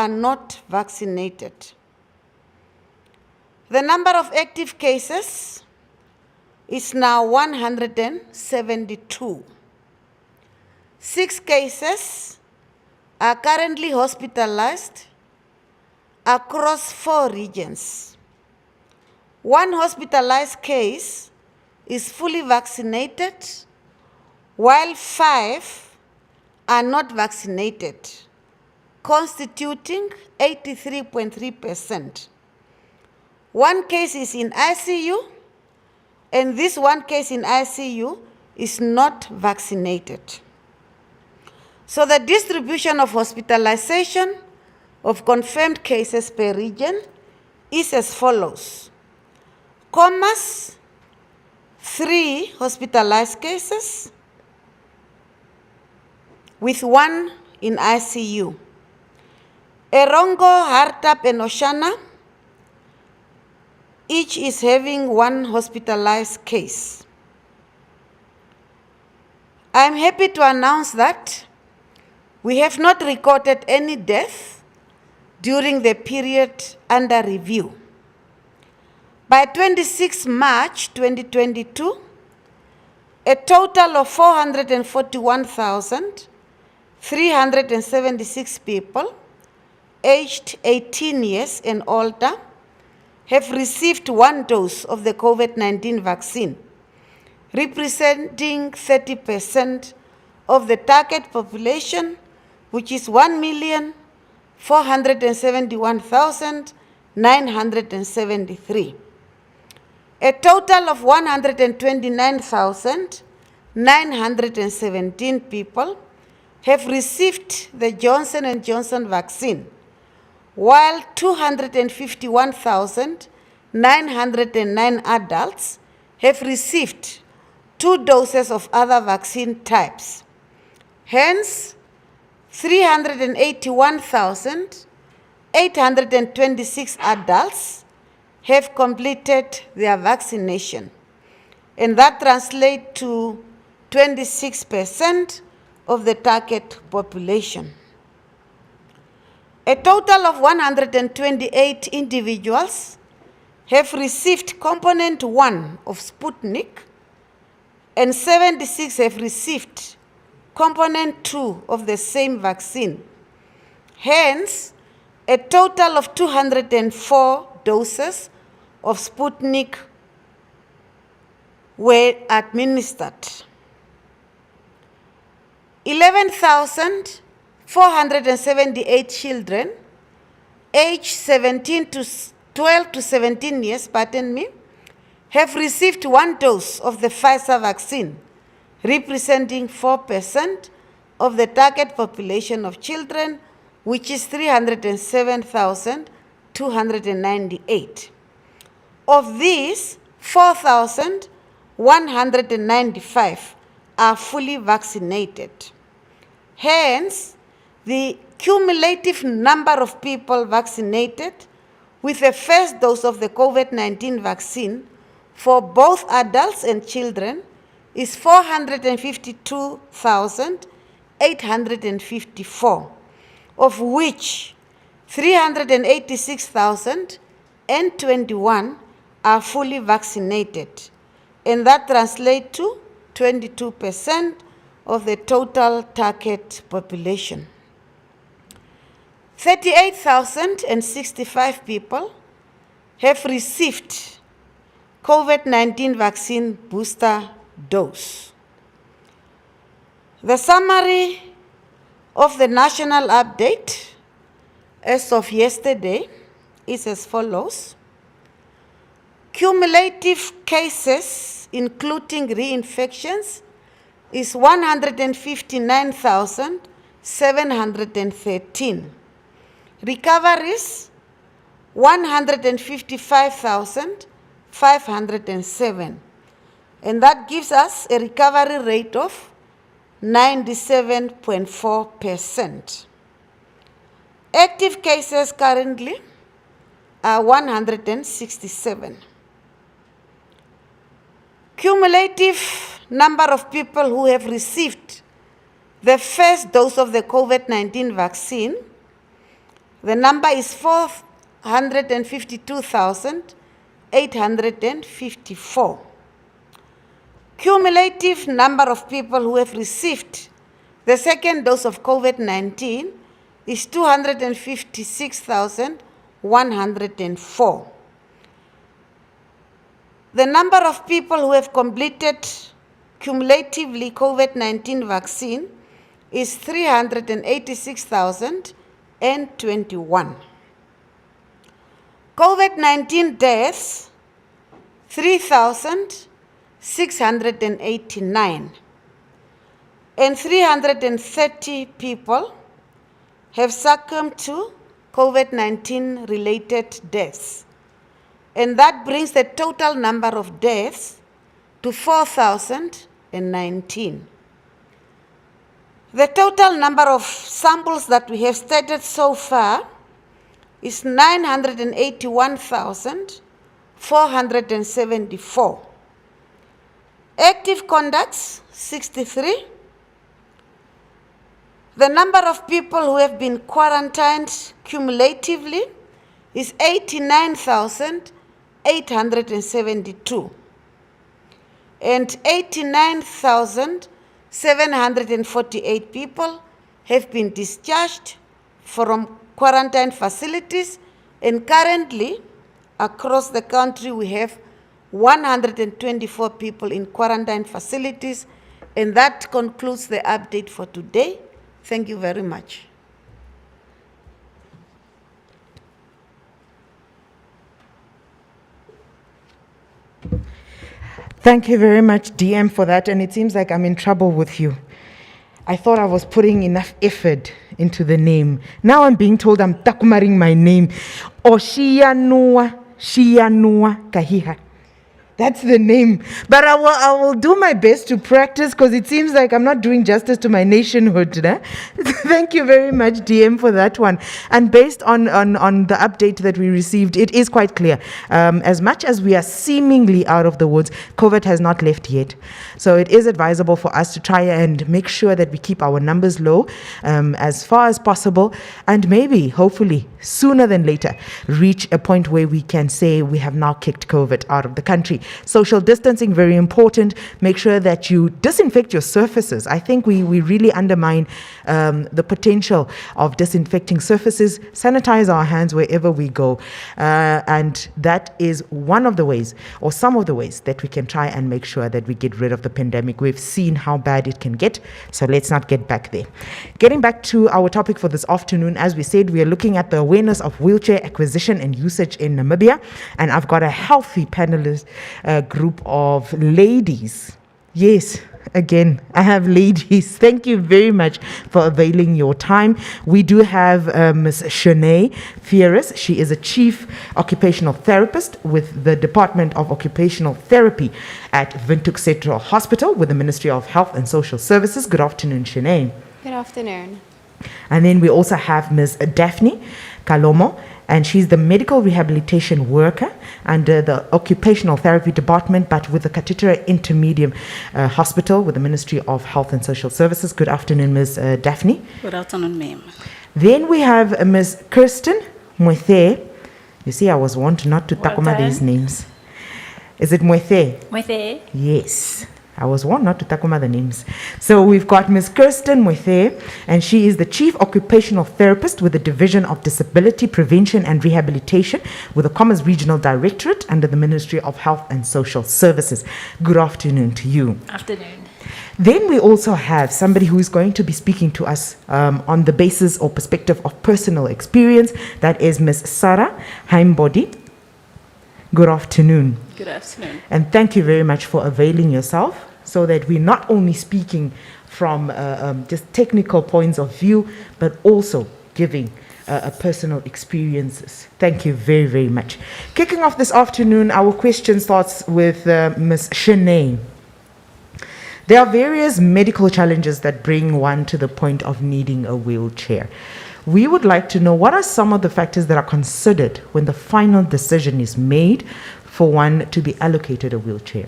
are not vaccinated. The number of active cases is now 172. 6 cases are currently hospitalized across 4 regions. 1 hospitalized case is fully vaccinated, while 5 are not vaccinated, constituting 83.3%. 1 case is in ICU, and this 1 case in ICU is not vaccinated. So the distribution of hospitalization of confirmed cases per region is as follows. Khomas, 3 hospitalized cases with 1 in ICU. Erongo, Hartap, and Oshana, each is having 1 hospitalized case. I am happy to announce that we have not recorded any death during the period under review. By 26 March 2022, a total of 441,376 people aged 18 years and older have received 1 dose of the COVID-19 vaccine, representing 30% of the target population, which is 1,471,973. A total of 129,917 people have received the Johnson & Johnson vaccine, while 251,909 adults have received 2 doses of other vaccine types. Hence, 381,826 adults have completed their vaccination, and that translates to 26% of the target population. A total of 128 individuals have received component 1 of Sputnik, and 76 have received component 2 of the same vaccine. Hence, a total of 204 doses of Sputnik were administered. 11,478 children aged 12 to 17 years, have received 1 dose of the Pfizer vaccine, representing 4% of the target population of children, which is 307,298. Of these, 4,195 are fully vaccinated. Hence, the cumulative number of people vaccinated with the first dose of the COVID-19 vaccine for both adults and children is 452,854, of which 386,021 are fully vaccinated, and that translates to 22% of the total target population. 38,065 people have received COVID-19 vaccine booster dose. The summary of the national update as of yesterday is as follows. Cumulative cases, including reinfections, is 159,713. Recoveries, 155,507. And that gives us a recovery rate of 97.4%. Active cases currently are 167. Cumulative number of people who have received the first dose of the COVID-19 vaccine, The number is 452,854. Cumulative number of people who have received the second dose of COVID-19 is 256,104. The number of people who have completed cumulatively COVID-19 vaccine is 386,021. COVID-19 deaths, 3,689. And 330 people have succumbed to COVID-19 related deaths. And that brings the total number of deaths to 4,019. The total number of samples that we have studied so far is 981,474. Active contacts, 63. The number of people who have been quarantined cumulatively is 89,872. And 89,748 people have been discharged from quarantine facilities, and currently across the country we have 124 people in quarantine facilities, and that concludes the update for today. Thank you very much. Thank you very much, DM, for that, and it seems like I'm in trouble with you. I thought I was putting enough effort into the name. Now I'm being told I'm takumaring my name. Oshiyanua Kahiha. That's the name. But I will do my best to practice, because it seems like I'm not doing justice to my nationhood. Né? Thank you very much, DM, for that one. And based on the update that we received, it is quite clear. As much as we are seemingly out of the woods, COVID has not left yet. So it is advisable for us to try and make sure that we keep our numbers low as far as possible, and maybe, hopefully, sooner than later, reach a point where we can say we have now kicked COVID out of the country. Social distancing, very important. Make sure that you disinfect your surfaces. I think we really undermine the potential of disinfecting surfaces. Sanitize our hands wherever we go. And that is one of the ways, or some of the ways, that we can try and make sure that we get rid of the pandemic. We've seen how bad it can get, so let's not get back there. Getting back to our topic for this afternoon, as we said, we are looking at the awareness of wheelchair acquisition and usage in Namibia, and I've got a healthy panelist group of ladies. Yes, again, I have ladies. Thank you very much for availing your time. We do have Ms. Shanae Fierus. She is a chief occupational therapist with the Department of Occupational Therapy at Windhoek Central Hospital with the Ministry of Health and Social Services. Good afternoon, Shanae. Good afternoon. And then we also have Ms. Daphne Kalomo, and she's the medical rehabilitation worker under the Occupational Therapy Department, but with the Katitara Intermediate Hospital with the Ministry of Health and Social Services. Good afternoon, Ms. Daphne. Good afternoon, ma'am. Then we have Ms. Kirsten Mwethe. You see, I was warned not to takuma these names. Is it Mwethe? Mwethe. Yes. I was warned not to takuma the names. So we've got Ms. Kirsten Mwethe, and she is the Chief Occupational Therapist with the Division of Disability Prevention and Rehabilitation with the Commerce Regional Directorate under the Ministry of Health and Social Services. Good afternoon to you. Afternoon. Then we also have somebody who is going to be speaking to us on the basis or perspective of personal experience. That is Ms. Sarah Heimbody. Good afternoon. Good afternoon. And thank you very much for availing yourself, so that we're not only speaking from just technical points of view, but also giving personal experiences. Thank you very, very much. Kicking off this afternoon, our question starts with Ms. Shanae. There are various medical challenges that bring one to the point of needing a wheelchair. We would like to know, what are some of the factors that are considered when the final decision is made for one to be allocated a wheelchair?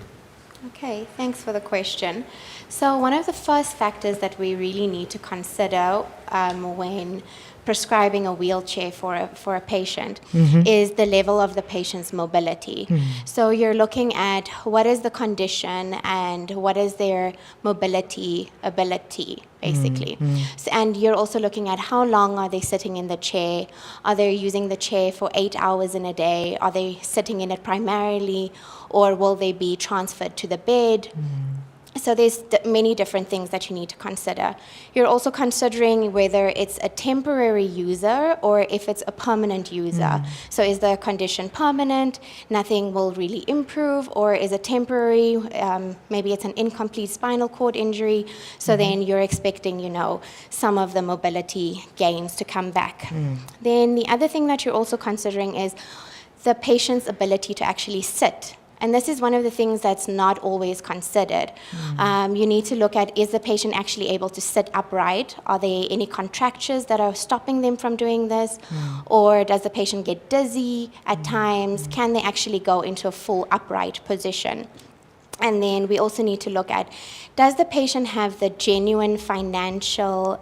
Okay, thanks for the question. So one of the first factors that we really need to consider when prescribing a wheelchair for a patient is the level of the patient's mobility. So you're looking at what is the condition and what is their mobility ability, basically. And you're also looking at how long are they sitting in the chair? Are they using the chair for 8 hours in a day? Are they sitting in it primarily, or will they be transferred to the bed? So there's many different things that you need to consider. You're also considering whether it's a temporary user or if it's a permanent user. So is the condition permanent, nothing will really improve, or is it temporary, maybe it's an incomplete spinal cord injury, so then you're expecting, some of the mobility gains to come back. Then the other thing that you're also considering is the patient's ability to actually sit. And this is one of the things that's not always considered. You need to look at, is the patient actually able to sit upright? Are there any contractures that are stopping them from doing this? Or does the patient get dizzy at times? Can they actually go into a full upright position? And then we also need to look at, does the patient have the genuine financial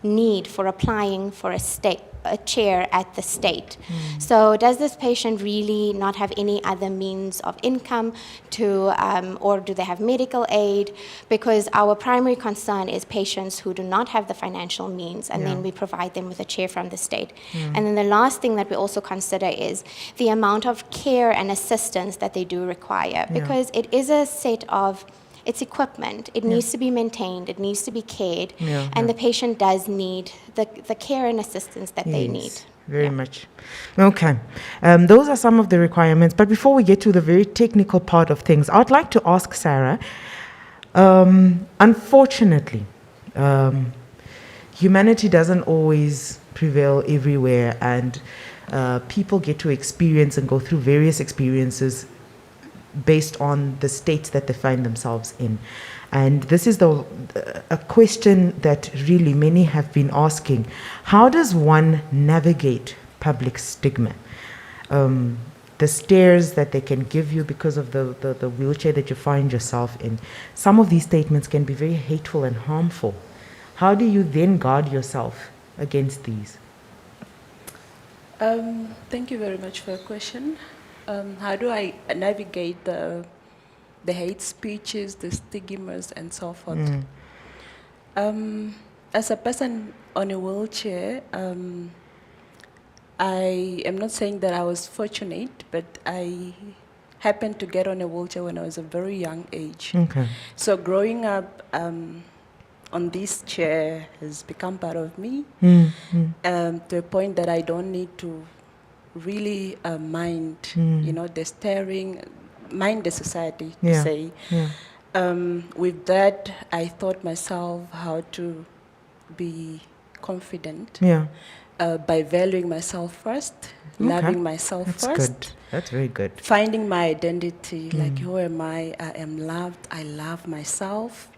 need for applying for a chair at the state? So does this patient really not have any other means of income or do they have medical aid? Because our primary concern is patients who do not have the financial means, and then we provide them with a chair from the state. And then the last thing that we also consider is the amount of care and assistance that they do require, because it is a set of it's equipment. It needs to be maintained. It needs to be cared. And the patient does need the care and assistance that they need. Very much. Okay. Those are some of the requirements. But before we get to the very technical part of things, I would like to ask Sarah, unfortunately, humanity doesn't always prevail everywhere, and people get to experience and go through various experiences based on the states that they find themselves in. And this is a question that really many have been asking. How does one navigate public stigma? The stares that they can give you because of the wheelchair that you find yourself in. Some of these statements can be very hateful and harmful. How do you then guard yourself against these? Thank you very much for your question. How do I navigate the hate speeches, the stigmas, and so forth? As a person on a wheelchair, I am not saying that I was fortunate, but I happened to get on a wheelchair when I was a very young age. Okay. So growing up on this chair has become part of me, to a point that I don't need to really mind, the staring, mind the society, to say. With that, I taught myself how to be confident by valuing myself first, loving myself That's first. good. That's very good. Finding my identity, like who am I? I am loved, I love myself,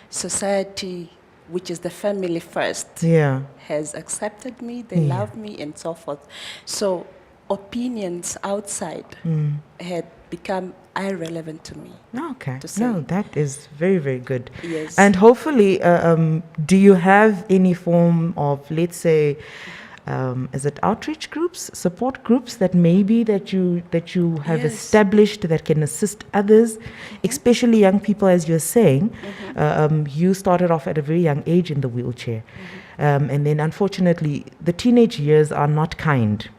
Society, which is the family first, has accepted me, they love me, and so forth. So opinions outside had become irrelevant to me. Okay. To say. No, that is very, very good. Yes. And hopefully, do you have any form of, let's say, is it outreach groups, support groups that you have established that can assist others, especially young people, as you're saying? You started off at a very young age in the wheelchair, and then unfortunately, the teenage years are not kind.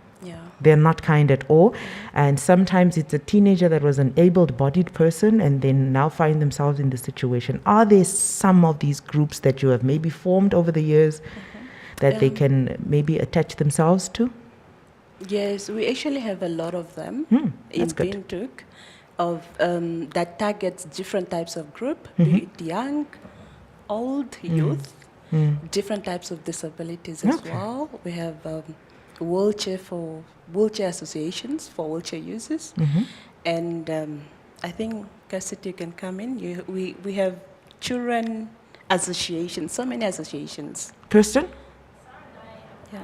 They're not kind at all. And sometimes it's a teenager that was an able-bodied person and then now find themselves in this situation. Are there some of these groups that you have maybe formed over the years that they can maybe attach themselves to? Yes, we actually have a lot of them in Windhoek that targets different types of group, be it young, old, youth, different types of disabilities as well. We have wheelchair associations for wheelchair users, and I think Cassidy, you can come in. We have children associations, so many associations. Kirsten? Yeah.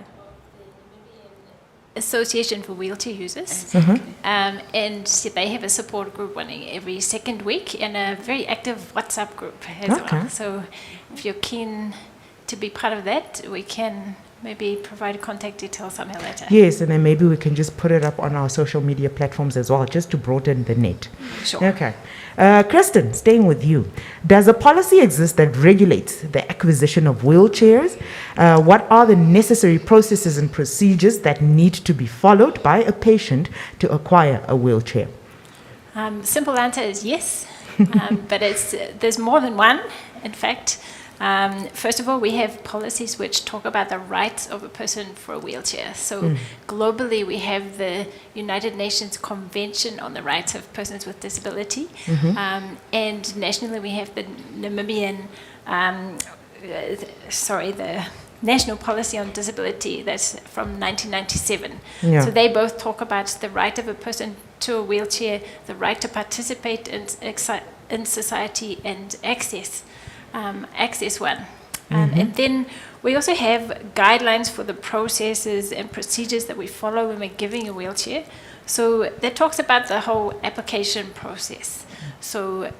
Association for Wheelchair Users, and they have a support group running every second week and a very active WhatsApp group as well. So if you're keen to be part of that, we can maybe provide contact details somehow later. Yes, and then maybe we can just put it up on our social media platforms as well, just to broaden the net. Sure. Okay. Kristen, staying with you. Does a policy exist that regulates the acquisition of wheelchairs? What are the necessary processes and procedures that need to be followed by a patient to acquire a wheelchair? Simple answer is yes, but there's more than one, in fact. First of all, we have policies which talk about the rights of a person for a wheelchair. So globally, we have the United Nations Convention on the Rights of Persons with Disability, and nationally we have the Namibian, the National Policy on Disability that's from 1997. Yeah. So they both talk about the right of a person to a wheelchair, the right to participate in society and access one. And then we also have guidelines for the processes and procedures that we follow when we're giving a wheelchair. So that talks about the whole application process. So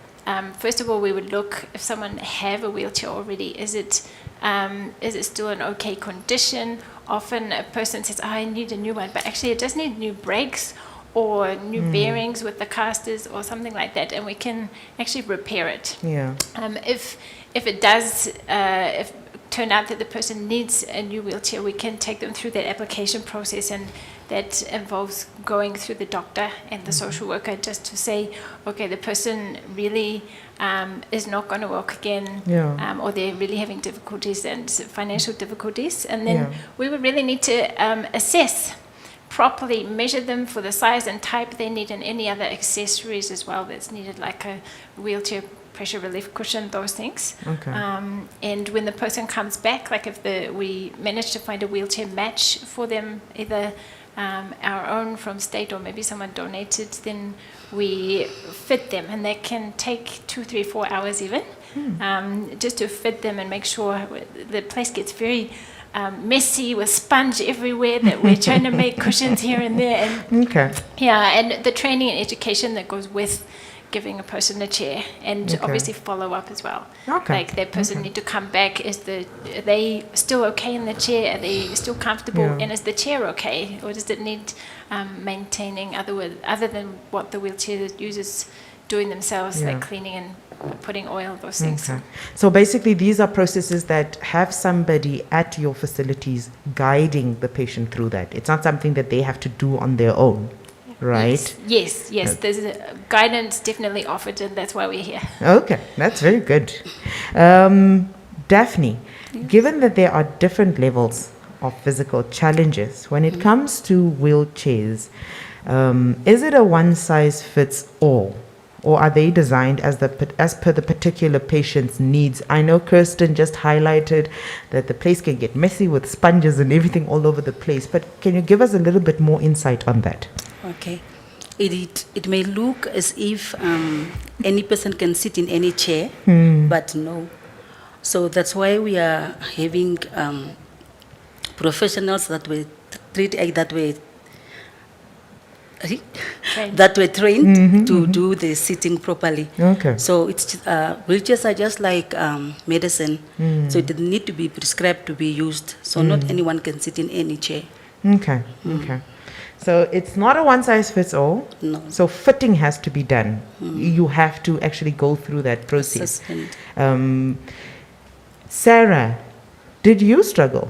first of all, we would look if someone have a wheelchair already. Is it still in okay condition? Often a person says, I need a new one, but actually it does need new brakes or new bearings with the casters or something like that, and we can actually repair it. Yeah. If it does turn out that the person needs a new wheelchair, we can take them through that application process, and that involves going through the doctor and the social worker just to say, okay, the person really is not going to walk again, or they're really having difficulties and financial difficulties, and then we would really need to assess properly, measure them for the size and type they need, and any other accessories as well that's needed, like a wheelchair pressure relief cushion, those things. Okay. And when the person comes back, like if we manage to find a wheelchair match for them, either our own from state or maybe someone donated, then we fit them, and that can take 2, 3, 4 hours even, just to fit them and make sure the place gets very messy with sponge everywhere, that we're trying to make cushions here and there. And and the training and education that goes with giving a person a chair, and obviously follow up as well. Like that person need to come back. Are they still okay in the chair? Are they still comfortable? And is the chair okay, or does it need maintaining other than what the wheelchair users doing themselves, like cleaning and putting oil, those things. So basically these are processes that have somebody at your facilities guiding the patient through that. It's not something that they have to do on their own, right? Yes. There's guidance definitely offered, and that's why we're here. Okay, that's very good. Daphne, given that there are different levels of physical challenges when it comes to wheelchairs, is it a one-size-fits-all? Or are they designed as per the particular patient's needs? I know Kirsten just highlighted that the place can get messy with sponges and everything all over the place, but can you give us a little bit more insight on that? Okay. It may look as if any person can sit in any chair, but no. So that's why we are having professionals that we treat that way. That were trained to do the sitting properly. Okay. So it's wheelchairs are just like medicine. So it didn't need to be prescribed to be used. So not anyone can sit in any chair. Okay. So it's not a one-size-fits-all. No. So fitting has to be done. You have to actually go through that process. Sarah, did you struggle?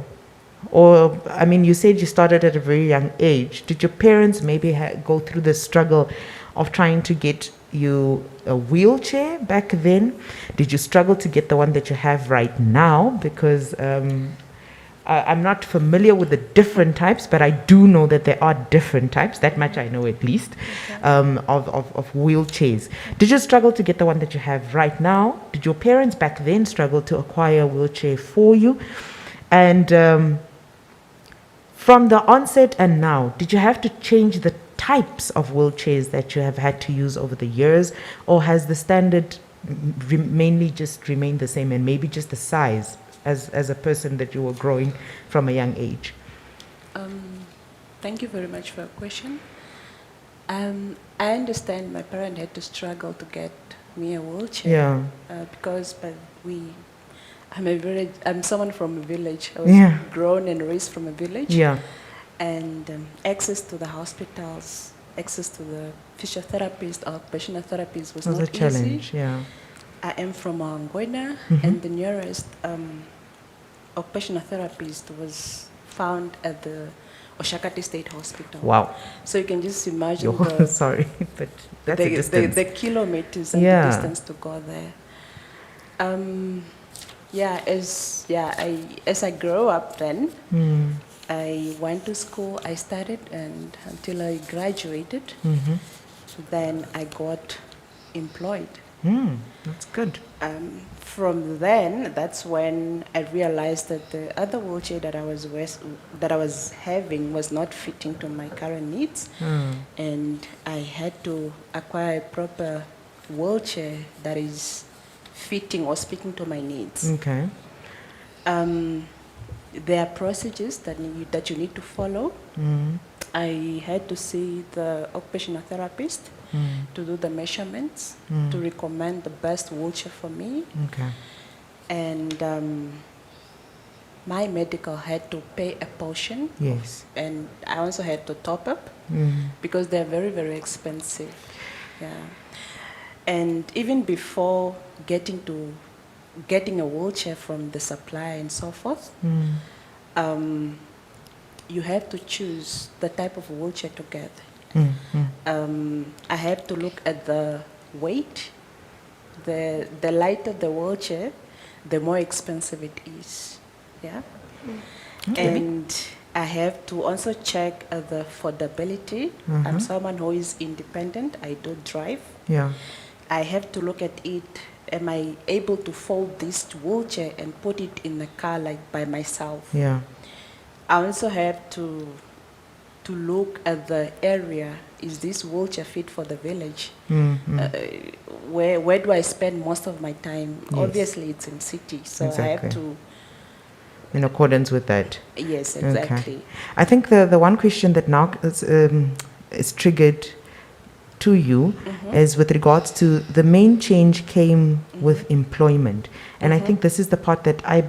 Or, I mean, you said you started at a very young age. Did your parents maybe go through the struggle of trying to get you a wheelchair back then? Did you struggle to get the one that you have right now? Because I'm not familiar with the different types, but I do know that there are different types. That much I know at least, of wheelchairs. Did you struggle to get the one that you have right now? Did your parents back then struggle to acquire a wheelchair for you? And from the onset and now, did you have to change the types of wheelchairs that you have had to use over the years, or has the standard mainly just remained the same, and maybe just the size as a person that you were growing from a young age? Thank you very much for your question. I understand my parents had to struggle to get me a wheelchair. Yeah. Because I'm someone from a village. I was Yeah. grown and raised from a village. Yeah. And access to the hospitals, access to the physiotherapist, occupational therapist was Was a not challenge. easy. Yeah. I am from Angoina, and the nearest occupational therapist was found at the Oshakati State Hospital. Wow. So you can just imagine You're sorry, but that's a distance. the kilometers and Yeah. the distance to go there. As I grow up then, I went to school, I studied, and until I graduated, then I got employed. That's good. From then, that's when I realized that the other wheelchair that I was having was not fitting to my current needs, and I had to acquire a proper wheelchair that is fitting or speaking to my needs. Okay. There are procedures that you need to follow. I had to see the occupational therapist to do the measurements, to recommend the best wheelchair for me. Okay. And my medical had to pay a portion. Yes. And I also had to top up because they're very, very expensive. Yeah. And even before getting a wheelchair from the supplier and so forth, you have to choose the type of wheelchair to get. I have to look at the weight. The lighter the wheelchair, the more expensive it is. Yeah. And I have to also check the affordability. I'm someone who is independent. I don't drive. Yeah. I have to look at it. Am I able to fold this wheelchair and put it in the car like by myself? Yeah. I also have to look at the area. Is this wheelchair fit for the village? Where do I spend most of my time? Yes. Obviously, it's in city, so I Exactly. have to. In accordance with that. Yes, exactly. Okay. I think the one question that now is triggered to you is with regards to the main change came with employment. And I think this is the part that I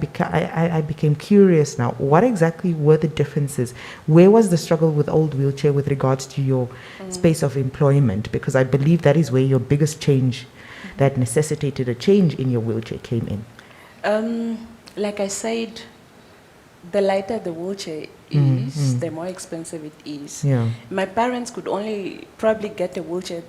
became curious now. What exactly were the differences? Where was the struggle with old wheelchair with regards to your space of employment? Because I believe that is where your biggest change that necessitated a change in your wheelchair came in. Like I said, the lighter the wheelchair is, the more expensive it is. Yeah. My parents could only probably get a wheelchair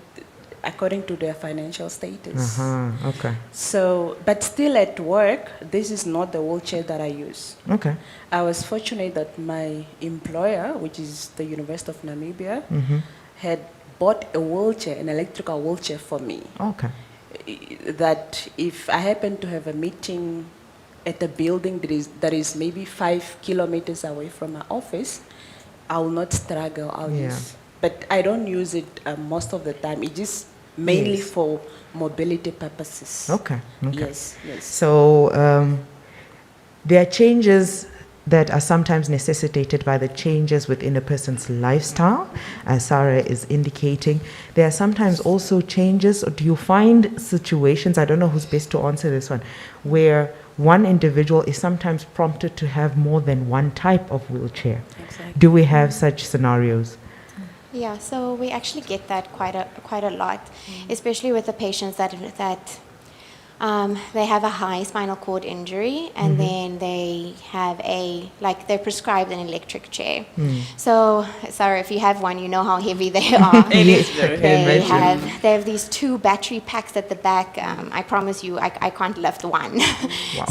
according to their financial status. Okay. So, but still at work, this is not the wheelchair that I use. Okay. I was fortunate that my employer, which is the University of Namibia, had bought a wheelchair, an electrical wheelchair for me. Okay. That if I happen to have a meeting at a building that is maybe 5 kilometers away from my office, I will not struggle. I'll use, but I don't use it most of the time. It is mainly for mobility purposes. Okay. Yes. So there are changes that are sometimes necessitated by the changes within a person's lifestyle, as Sarah is indicating. There are sometimes also changes, or do you find situations, I don't know who's best to answer this one, where one individual is sometimes prompted to have more than one type of wheelchair? Exactly. Do we have such scenarios? Yeah, so we actually get that quite a lot, especially with the patients that they have a high spinal cord injury, and then they have they're prescribed an electric chair. So, sorry, if you have one, you know how heavy they are. It is very They heavy. have these 2 battery packs at the back. I promise you, I can't lift one.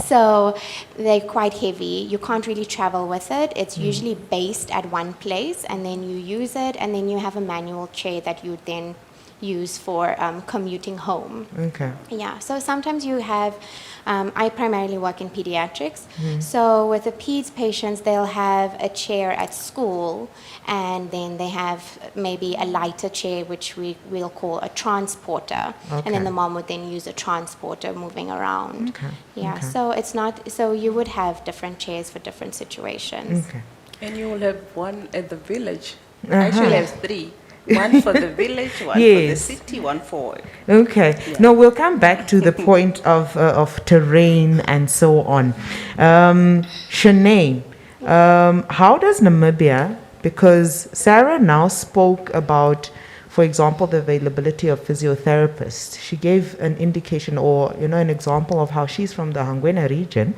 So they're quite heavy. You can't really travel with it. It's usually based at one place, and then you use it, and then you have a manual chair that you then use for commuting home. Okay. Yeah, so sometimes you have, I primarily work in pediatrics, so with the peds patients, they'll have a chair at school, and then they have maybe a lighter chair, which we'll call a transporter, and then the mom would then use a transporter moving around. Okay. Yeah, Okay. so it's not, so you would have different chairs for different situations. Okay. And you will have one at the village. Actually, I have 3. One for the village, one for the Yes. city, one for work. Okay. No, we'll come back to the point of terrain and so on. Shanae, how does Namibia, because Sarah now spoke about, for example, the availability of physiotherapists. She gave an indication or, an example of how she's from the Hangwena region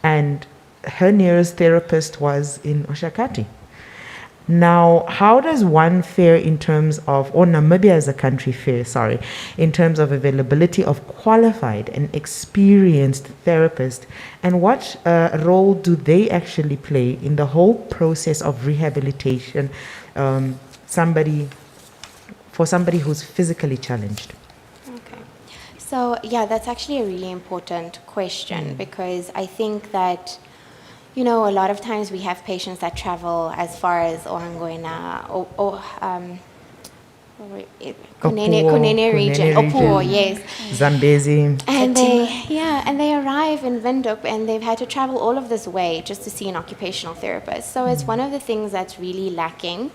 and her nearest therapist was in Oshakati. Now, how does one fare in terms of, or Namibia as a country fare, sorry, in terms of availability of qualified and experienced therapists, and what role do they actually play in the whole process of rehabilitation for somebody who's physically challenged? Okay. So, yeah, that's actually a really important question because I think that, a lot of times we have patients that travel as far as Ohangoina or Kunene region, Opuo, yes. Zambezi. And they arrive in Windhoek and they've had to travel all of this way just to see an occupational therapist. So it's one of the things that's really lacking.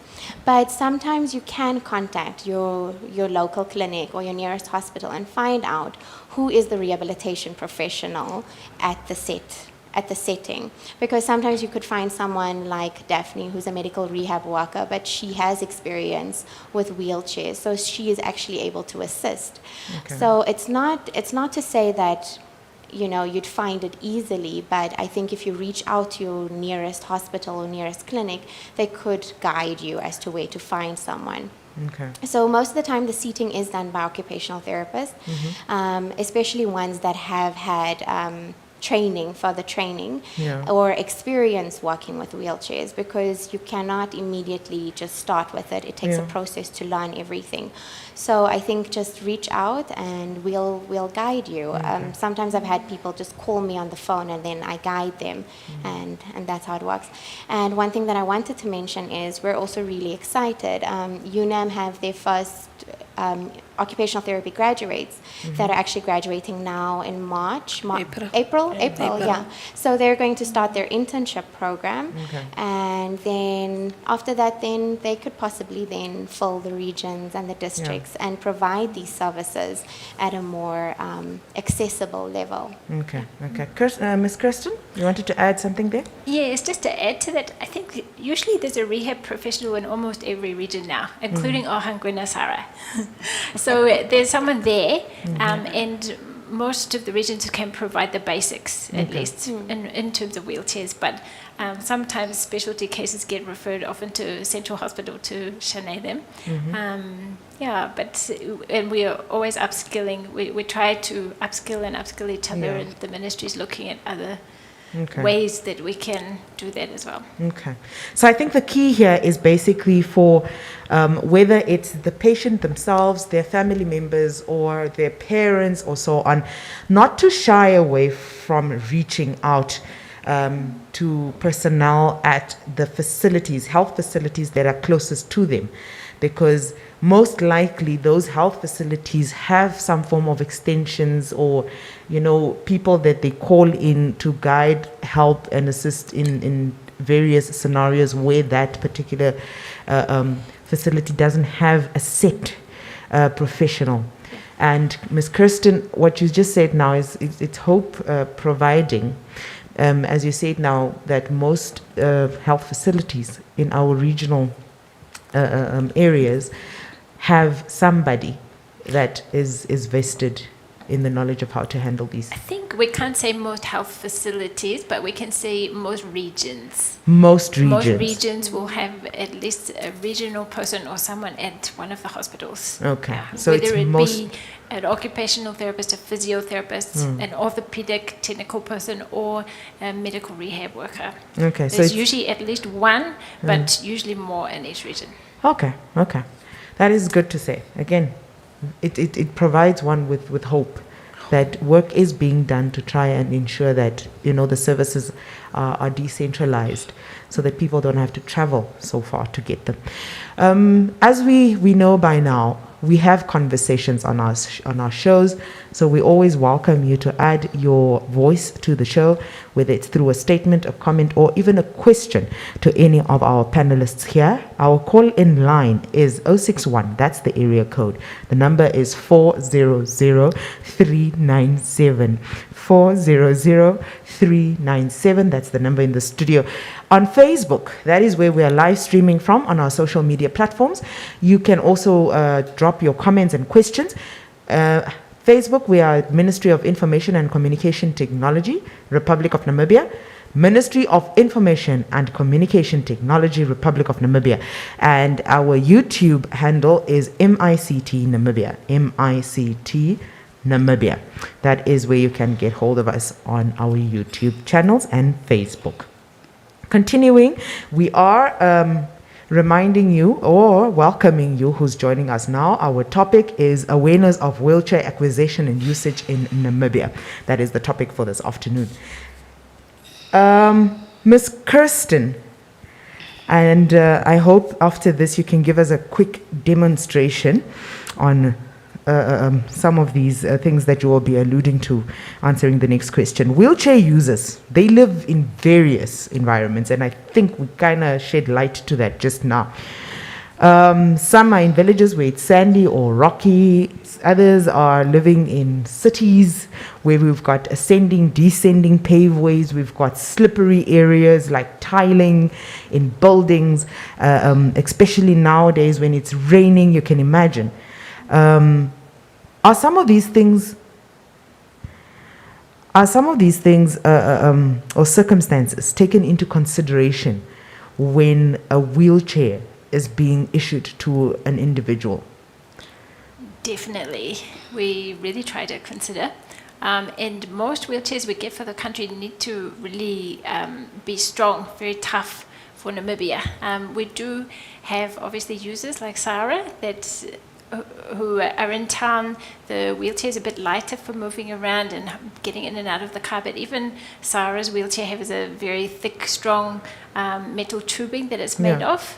But sometimes you can contact your local clinic or your nearest hospital and find out who is the rehabilitation professional at the setting. Because sometimes you could find someone like Daphne, who's a medical rehab worker, but she has experience with wheelchairs, so she is actually able to assist. Okay. So it's not to say that you'd find it easily, but I think if you reach out to your nearest hospital or nearest clinic, they could guide you as to where to find someone. Okay. So most of the time the seating is done by occupational therapists, especially ones that have had further training or experience working with wheelchairs, because you cannot immediately just start with it. It takes a process to learn everything. So I think just reach out and we'll guide you. Sometimes I've had people just call me on the phone and then I guide them, and that's how it works. And one thing that I wanted to mention is we're also really excited. UNAM have their first occupational therapy graduates that are actually graduating now in March. April, yeah. So they're going to start their internship program, and then after that, then they could possibly then fill the regions and the districts and provide these services at a more accessible level. Okay. Ms. Kirsten, you wanted to add something there? Yes, just to add to that, I think usually there's a rehab professional in almost every region now, including Ohangwena Sara. So there's someone there, and most of the regions can provide the basics, at least, in terms of wheelchairs. But sometimes specialty cases get referred often to Central Hospital to Shanae them. And we are always upskilling. We try to upskill each other, and the ministry is looking at other ways that we can do that as well. Okay. So I think the key here is basically for whether it's the patient themselves, their family members, or their parents, or so on, not to shy away from reaching out to personnel at the facilities, health facilities that are closest to them, because most likely those health facilities have some form of extensions or, people that they call in to guide, help, and assist in various scenarios where that particular facility doesn't have a set professional. And Ms. Kirsten, what you just said now is it's hope providing. As you said now, that most health facilities in our regional areas have somebody that is vested in the knowledge of how to handle these. I think we can't say most health facilities, but we can say most regions. Most regions. Most regions will have at least a regional person or someone at one of the hospitals. Okay. So whether it's it most be an occupational therapist, a physiotherapist, an orthopedic technical person, or a medical rehab worker. Okay. So There's it's usually at least one, but usually more in each region. Okay. That is good to say. Again, it provides one with hope that work is being done to try and ensure that, the services are decentralized so that people don't have to travel so far to get them. As we know by now, we have conversations on our shows So we always welcome you to add your voice to the show, whether it's through a statement, a comment, or even a question to any of our panelists here. Our call-in line is 061. That's the area code. The number is 400-397. 400-397. That's the number in the studio. On Facebook, that is where we are live streaming from on our social media platforms. You can also drop your comments and questions. Facebook, we are Ministry of Information and Communication Technology, Republic of Namibia. Ministry of Information and Communication Technology, Republic of Namibia. And our YouTube handle is MICT Namibia. MICT Namibia. That is where you can get hold of us on our YouTube channels and Facebook. Continuing, we are reminding you or welcoming you who's joining us now. Our topic is awareness of wheelchair acquisition and usage in Namibia. That is the topic for this afternoon. Ms. Kirsten, and I hope after this you can give us a quick demonstration on some of these things that you will be alluding to answering the next question. Wheelchair users, they live in various environments, and I think we kind of shed light to that just now. Some are in villages where it's sandy or rocky. Others are living in cities where we've got ascending, descending paveways. We've got slippery areas like tiling in buildings, especially nowadays when it's raining, you can imagine. Are some of these things or circumstances taken into consideration when a wheelchair is being issued to an individual? Definitely. We really try to consider. And most wheelchairs we get for the country need to really be strong, very tough for Namibia. We do have obviously users like Sarah who are in town. The wheelchair is a bit lighter for moving around and getting in and out of the car, but even Sarah's wheelchair has a very thick, strong metal tubing that it's made of.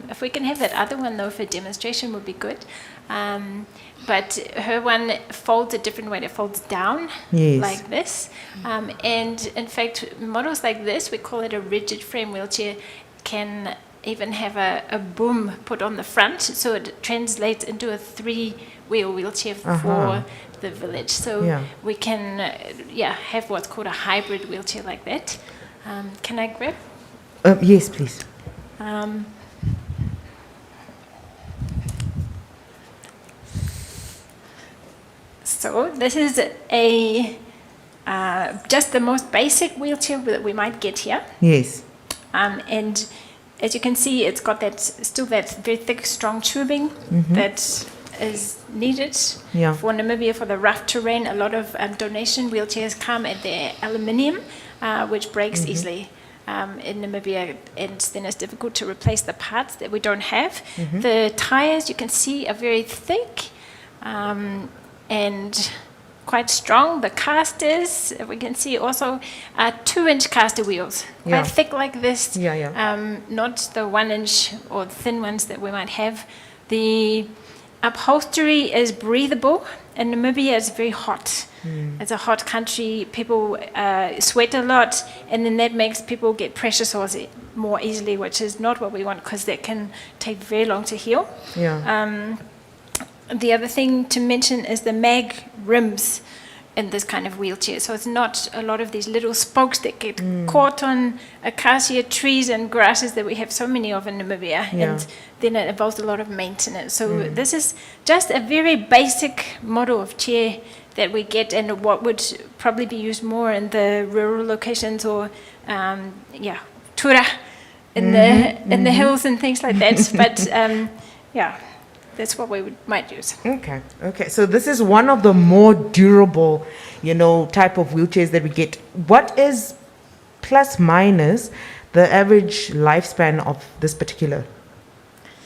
If we can have that other one though for demonstration would be good. But her one folds a different way. It folds down like this. And in fact, models like this, we call it a rigid frame wheelchair, can even have a boom put on the front, so it translates into a 3-wheel wheelchair for the village. So we can have what's called a hybrid wheelchair like that. Can I grab? Yes, please. So this is just the most basic wheelchair that we might get here. Yes. And as you can see, it's got still that very thick, strong tubing that is needed for Namibia for the rough terrain. A lot of donation wheelchairs come and they're aluminium, which breaks easily in Namibia, and then it's difficult to replace the parts that we don't have. The tires, you can see, are very thick and quite strong. The casters, we can see also 2-inch caster wheels, quite thick like this, not the 1-inch or thin ones that we might have. The upholstery is breathable. In Namibia, it's very hot. It's a hot country. People sweat a lot, and then that makes people get pressure sores more easily, which is not what we want because that can take very long to heal. The other thing to mention is the mag rims in this kind of wheelchair. So it's not a lot of these little spokes that get caught on acacia trees and grasses that we have so many of in Namibia. And then it involves a lot of maintenance. So this is just a very basic model of chair that we get, and what would probably be used more in the rural locations or tura in the hills and things like that. But that's what we might use. Okay. So this is one of the more durable, type of wheelchairs that we get. What is plus minus the average lifespan of this particular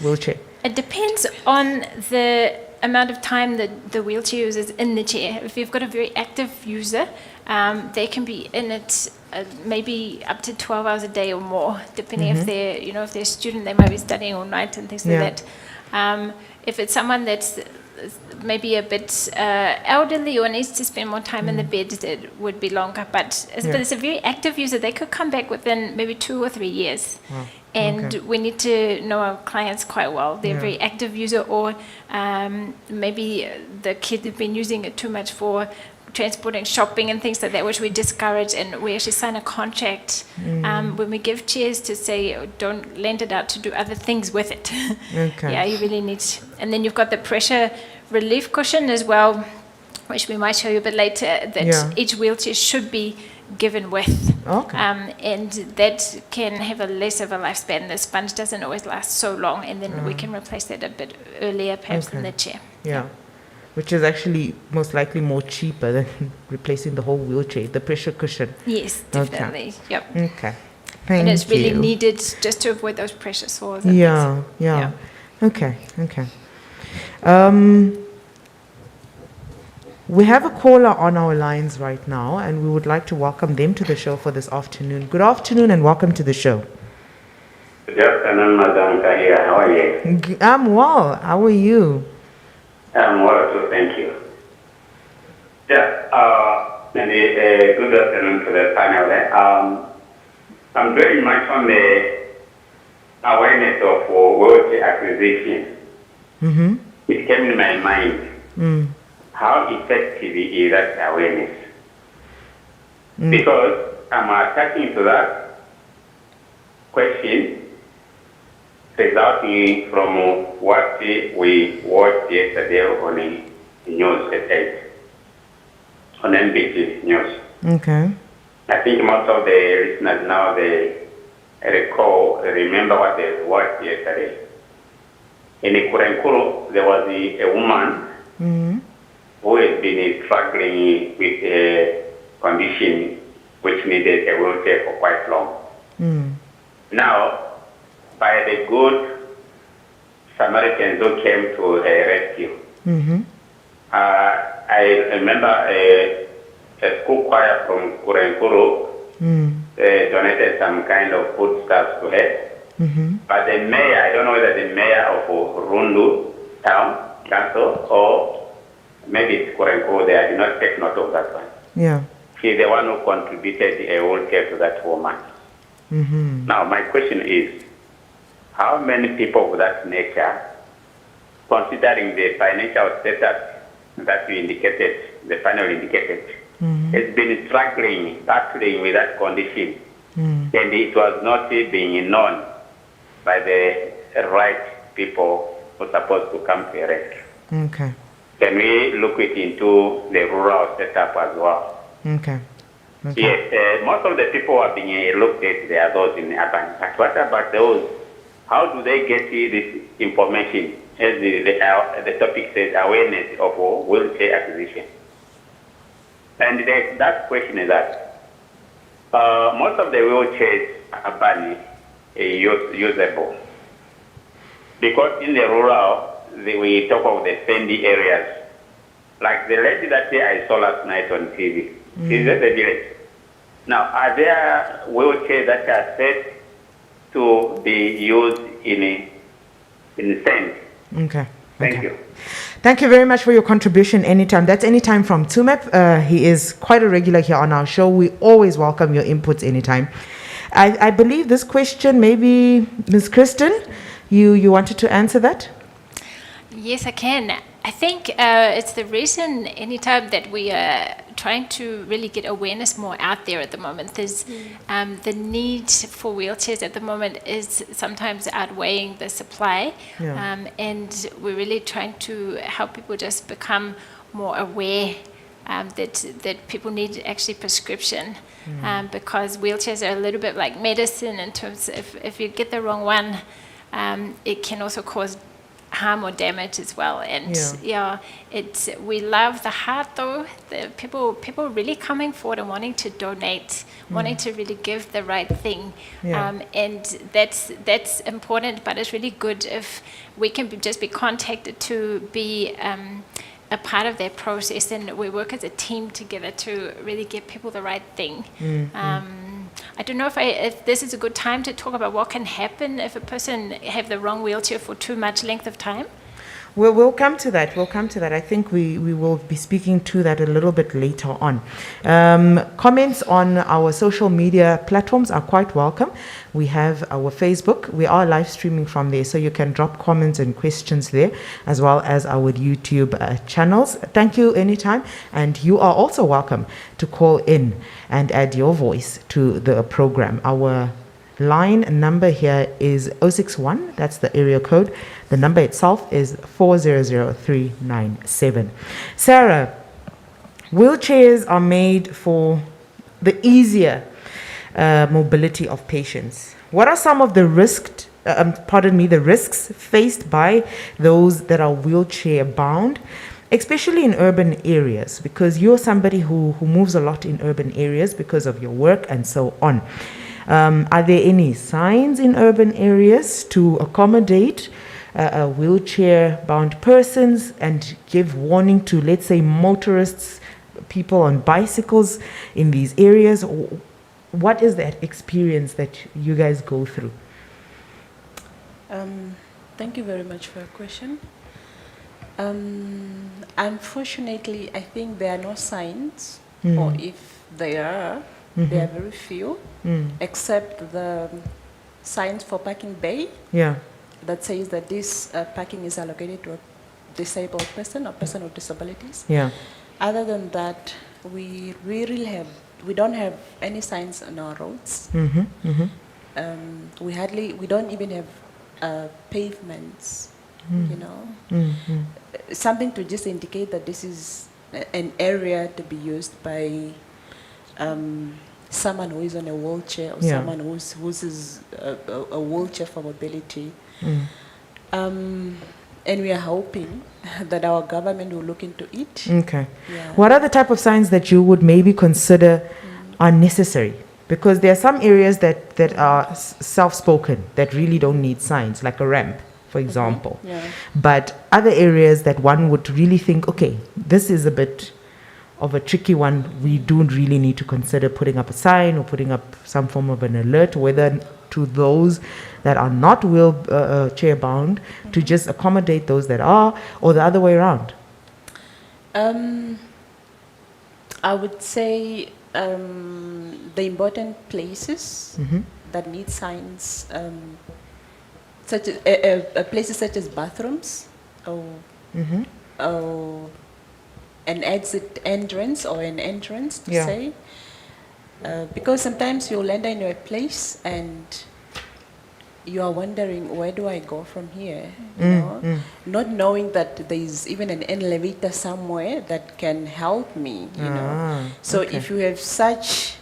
wheelchair? It depends on the amount of time that the wheelchair user is in the chair. If you've got a very active user, they can be in it maybe up to 12 hours a day or more, depending if they're, if they're a student, they might be studying all night and things like that. If it's someone that's maybe a bit elderly or needs to spend more time in the bed, it would be longer. But it's a very active user. They could come back within maybe 2 or 3 years. Wow. And we need to know our clients quite well. They're a very active user, or maybe the kids have been using it too much for transporting, shopping and things like that, which we discourage, and we actually sign a contract when we give chairs to say, don't lend it out to do other things with it. Okay. Yeah, you really need. And then you've got the pressure relief cushion as well, which we might show you a bit later, that each wheelchair should be given with. Okay. And that can have a less of a lifespan. The sponge doesn't always last so long, and then we can replace that a bit earlier, perhaps, in the chair. Yeah. Which is actually most likely more cheaper than replacing the whole wheelchair, the pressure cushion. Yes, definitely. Yep. Okay. Thank And it's really you. needed just to avoid those pressure sores. And Yeah. Okay. We have a caller on our lines right now, and we would like to welcome them to the show for this afternoon. Good afternoon and welcome to the show. Good afternoon, Madam Kahia. How are you? I'm well. How are you? I'm well too, thank you. And good afternoon to the panel there. I'm very much on the awareness of wheelchair acquisition. Mm-hmm. It came in my mind. How effective is that awareness? Because I'm attaching to that question resulting from what we watched yesterday on the news at 8, on NBC News. Okay. I think most of the listeners now, they remember what they watched yesterday. In the Kurenkuru, there was a woman who has been struggling with a condition which needed a wheelchair for quite long. Now, by the good Samaritans who came to her rescue, I remember a school choir from Kurenkuru donated some kind of foodstuffs to her. But the mayor, I don't know whether the mayor of Rundu town council or maybe it's Kurenkuru, they did not take note of that one. Yeah. She's the one who contributed a wheelchair to that woman. Now, my question is, how many people of that nature, considering the financial status that you indicated, the panel indicated, has been struggling, battling with that condition, and it was not being known by the right people who are supposed to come to a rescue? Okay. Can we look it into the rural setup as well? Okay. Yes, most of the people who are being looked at, they are those in urban. But what about those? How do they get this information? As the topic says, awareness of wheelchair acquisition. And that question is that most of the wheelchairs are urban usable. Because in the rural, we talk of the sandy areas. Like the lady that I saw last night on TV, she's at the village. Now, are there wheelchairs that are set to be used in sand? Okay. Thank you. Thank you very much for your contribution anytime. That's anytime from Tumep. He is quite a regular here on our show. We always welcome your inputs anytime. I believe this question, maybe Ms. Kristen, you wanted to answer that? Yes, I can. I think it's the reason anytime that we are trying to really get awareness more out there at the moment. There's the need for wheelchairs at the moment is sometimes outweighing the supply. And we're really trying to help people just become more aware that people need actually prescription because wheelchairs are a little bit like medicine in terms of if you get the wrong one, it can also cause harm or damage as well. And we love the heart though. The people really coming forward and wanting to donate, wanting to really give the right thing. And that's important, but it's really good if we can just be contacted to be a part of that process, and we work as a team together to really get people the right thing. I don't know if this is a good time to talk about what can happen if a person have the wrong wheelchair for too much length of time. We'll come to that. We'll come to that. I think we will be speaking to that a little bit later on. Comments on our social media platforms are quite welcome. We have our Facebook. We are live streaming from there, so you can drop comments and questions there, as well as our YouTube channels. Thank you anytime. And you are also welcome to call in and add your voice to the program. Our line number here is 061, that's the area code. The number itself is 400397. Sarah, wheelchairs are made for the easier mobility of patients. What are some of the the risks faced by those that are wheelchair bound, especially in urban areas? Because you're somebody who moves a lot in urban areas because of your work and so on. Are there any signs in urban areas to accommodate wheelchair-bound persons and give warning to, let's say, motorists, people on bicycles in these areas? What is that experience that you guys go through? Thank you very much for your question. Unfortunately, I think there are no signs, or if there are, they are very few, except the signs for parking bay that says that this parking is allocated to a disabled person or person with disabilities. Other than that, we don't have any signs on our roads. We don't even have pavements, you know, something to just indicate that this is an area to be used by someone who is on a wheelchair or someone who uses a wheelchair for mobility. And we are hoping that our government will look into it. Okay. What are the type of signs that you would maybe consider are necessary? Because there are some areas that are self-spoken, that really don't need signs, like a ramp, for example. But other areas that one would really think, okay, this is a bit of a tricky one, we don't really need to consider putting up a sign or putting up some form of an alert, whether to those that are not wheelchair bound, to just accommodate those that are, or the other way around. I would say the important places that need signs, such as places such as bathrooms, or an exit entrance or an entrance to say, because sometimes you'll end in a place and you are wondering, where do I go from here? You know, not knowing that there is even an elevator somewhere that can help me. You know, so if you have such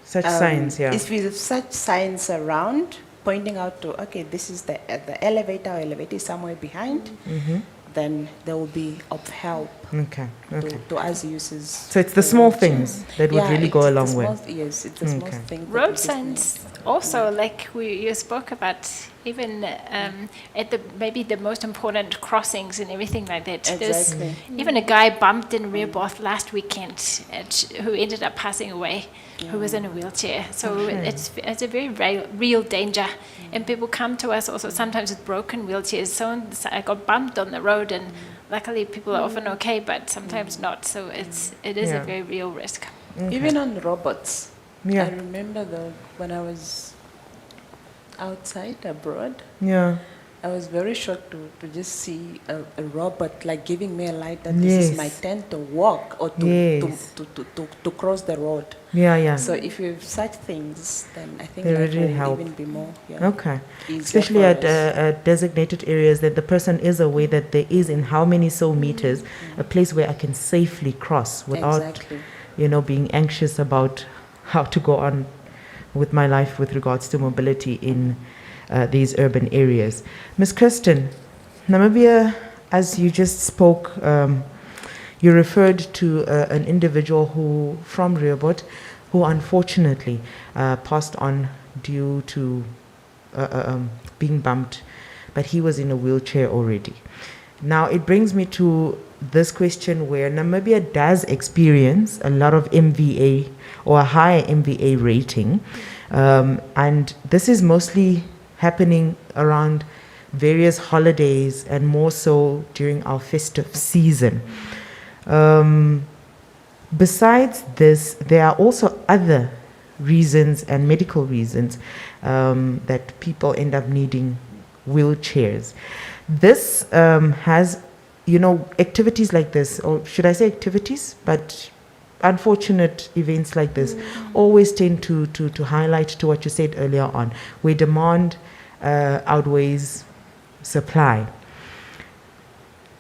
signs, if you have such signs around pointing out to, okay, this is the elevator, or elevator is somewhere behind, then there will be of help to us users. So it's the small things that would really go a long way. Yes, it's the small thing. Road signs also, like you spoke about, even at maybe the most important crossings and everything like that. Exactly. Even a guy bumped in Rehab last weekend who ended up passing away, who was in a wheelchair. So it's a very real danger. And people come to us also sometimes with broken wheelchairs. So I got bumped on the road, and luckily people are often okay, but sometimes not. So it is a very real risk. Even on robots. I remember when I was outside abroad, I was very shocked to just see a robot like giving me a light that this is my turn to walk or to cross the road. So if you have such things, then I think that really will help. even be more Especially at designated areas, that the person is aware that there is, in how many meters, a place where I can safely cross without being anxious about how to go on with my life with regards to mobility in these urban areas. Ms. Kirsten, Namibia, as you just spoke, you referred to an individual from Rehab who unfortunately passed on due to being bumped, but he was in a wheelchair already. Now it brings me to this question, where Namibia does experience a lot of MVA or a high MVA rating, and this is mostly happening around various holidays, and more so during our festive season. Besides this, there are also other reasons and medical reasons that people end up needing wheelchairs. This has, activities like this, or should I say activities, but unfortunate events like this always tend to highlight to what you said earlier on, where demand outweighs supply.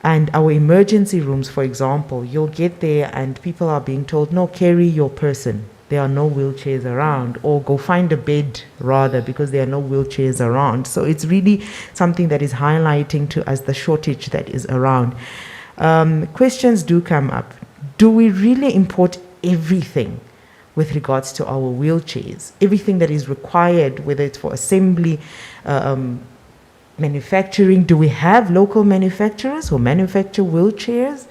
And our emergency rooms, for example, you'll get there and people are being told, no, carry your person. There are no wheelchairs around, or go find a bed rather, because there are no wheelchairs around. So it's really something that is highlighting to us the shortage that is around. Questions do come up. Do we really import everything with regards to our wheelchairs? Everything that is required, whether it's for assembly, manufacturing, do we have local manufacturers who manufacture wheelchairs?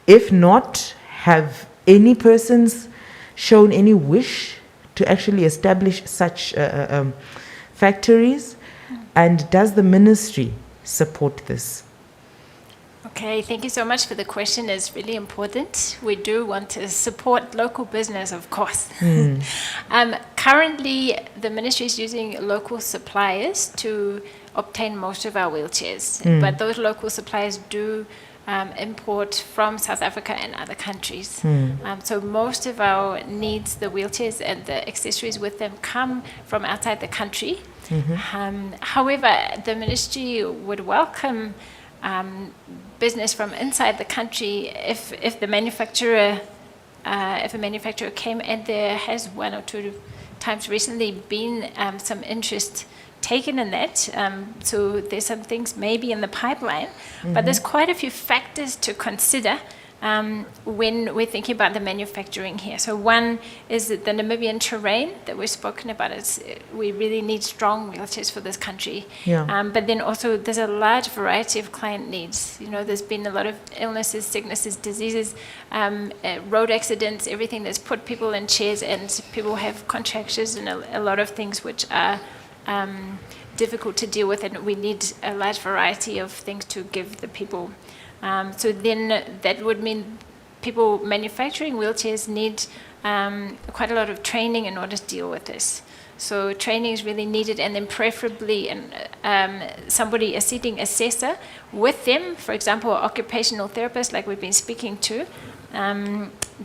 If not, have any persons shown any wish to actually establish such factories? And does the ministry support this? Okay, thank you so much for the question. It's really important. We do want to support local business, of course. Currently, the ministry is using local suppliers to obtain most of our wheelchairs, but those local suppliers do import from South Africa and other countries. So most of our needs, the wheelchairs and the accessories with them, come from outside the country. However, the ministry would welcome business from inside the country if the manufacturer, if a manufacturer came, and there has one or two times recently been some interest taken in that. So there's some things maybe in the pipeline, but there's quite a few factors to consider when we're thinking about the manufacturing here. So one is that the Namibian terrain that we've spoken about. We really need strong wheelchairs for this country. But then also there's a large variety of client needs. There's been a lot of illnesses, sicknesses, diseases, road accidents, everything that's put people in chairs, and people have contractures and a lot of things which are difficult to deal with, and we need a large variety of things to give the people. So then that would mean people manufacturing wheelchairs need quite a lot of training in order to deal with this. So training is really needed, and then preferably somebody, a seating assessor with them, for example, an occupational therapist like we've been speaking to,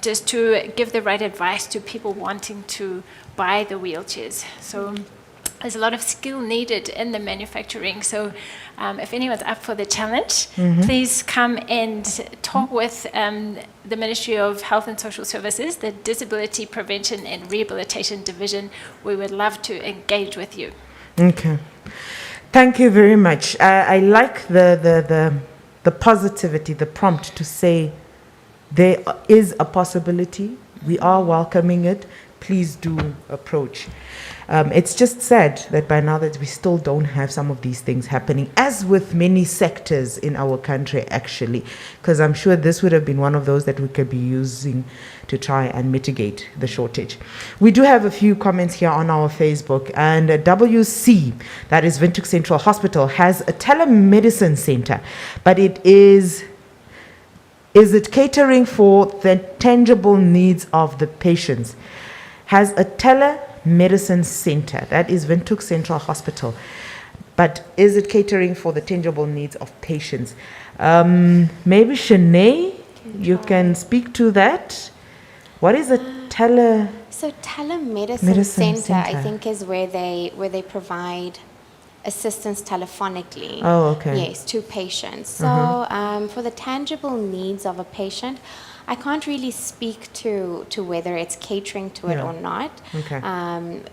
just to give the right advice to people wanting to buy the wheelchairs. So there's a lot of skill needed in the manufacturing. So if anyone's up for the challenge, please come and talk with the Ministry of Health and Social Services, the Disability Prevention and Rehabilitation Division. We would love to engage with you. Okay. Thank you very much. I like the positivity, the prompt to say there is a possibility. We are welcoming it. Please do approach. It's just sad that by now that we still don't have some of these things happening, as with many sectors in our country, actually, because I'm sure this would have been one of those that we could be using to try and mitigate the shortage. We do have a few comments here on our Facebook, and WC, that is Windhoek Central Hospital, has a telemedicine center, but is it catering for the tangible needs of the patients? Has a telemedicine center, that is Windhoek Central Hospital, but is it catering for the tangible needs of patients? Maybe Shanae, you can speak to that. What is a So telemedicine center, I think, is where they provide assistance telephonically. Oh, okay. Yes, to patients. So for the tangible needs of a patient, I can't really speak to whether it's catering to it or not. Okay.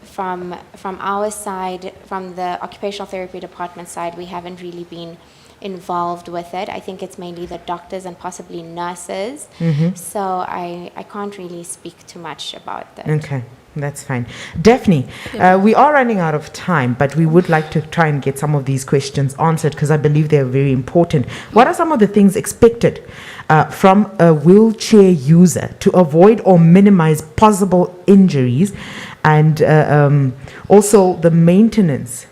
From our side, from the occupational therapy department side, we haven't really been involved with it. I think it's mainly the doctors and possibly nurses. So I can't really speak too much about that. Okay. That's fine. Daphne, we are running out of time, but we would like to try and get some of these questions answered because I believe they're very important. What are some of the things expected from a wheelchair user to avoid or minimize possible injuries, and also the maintenance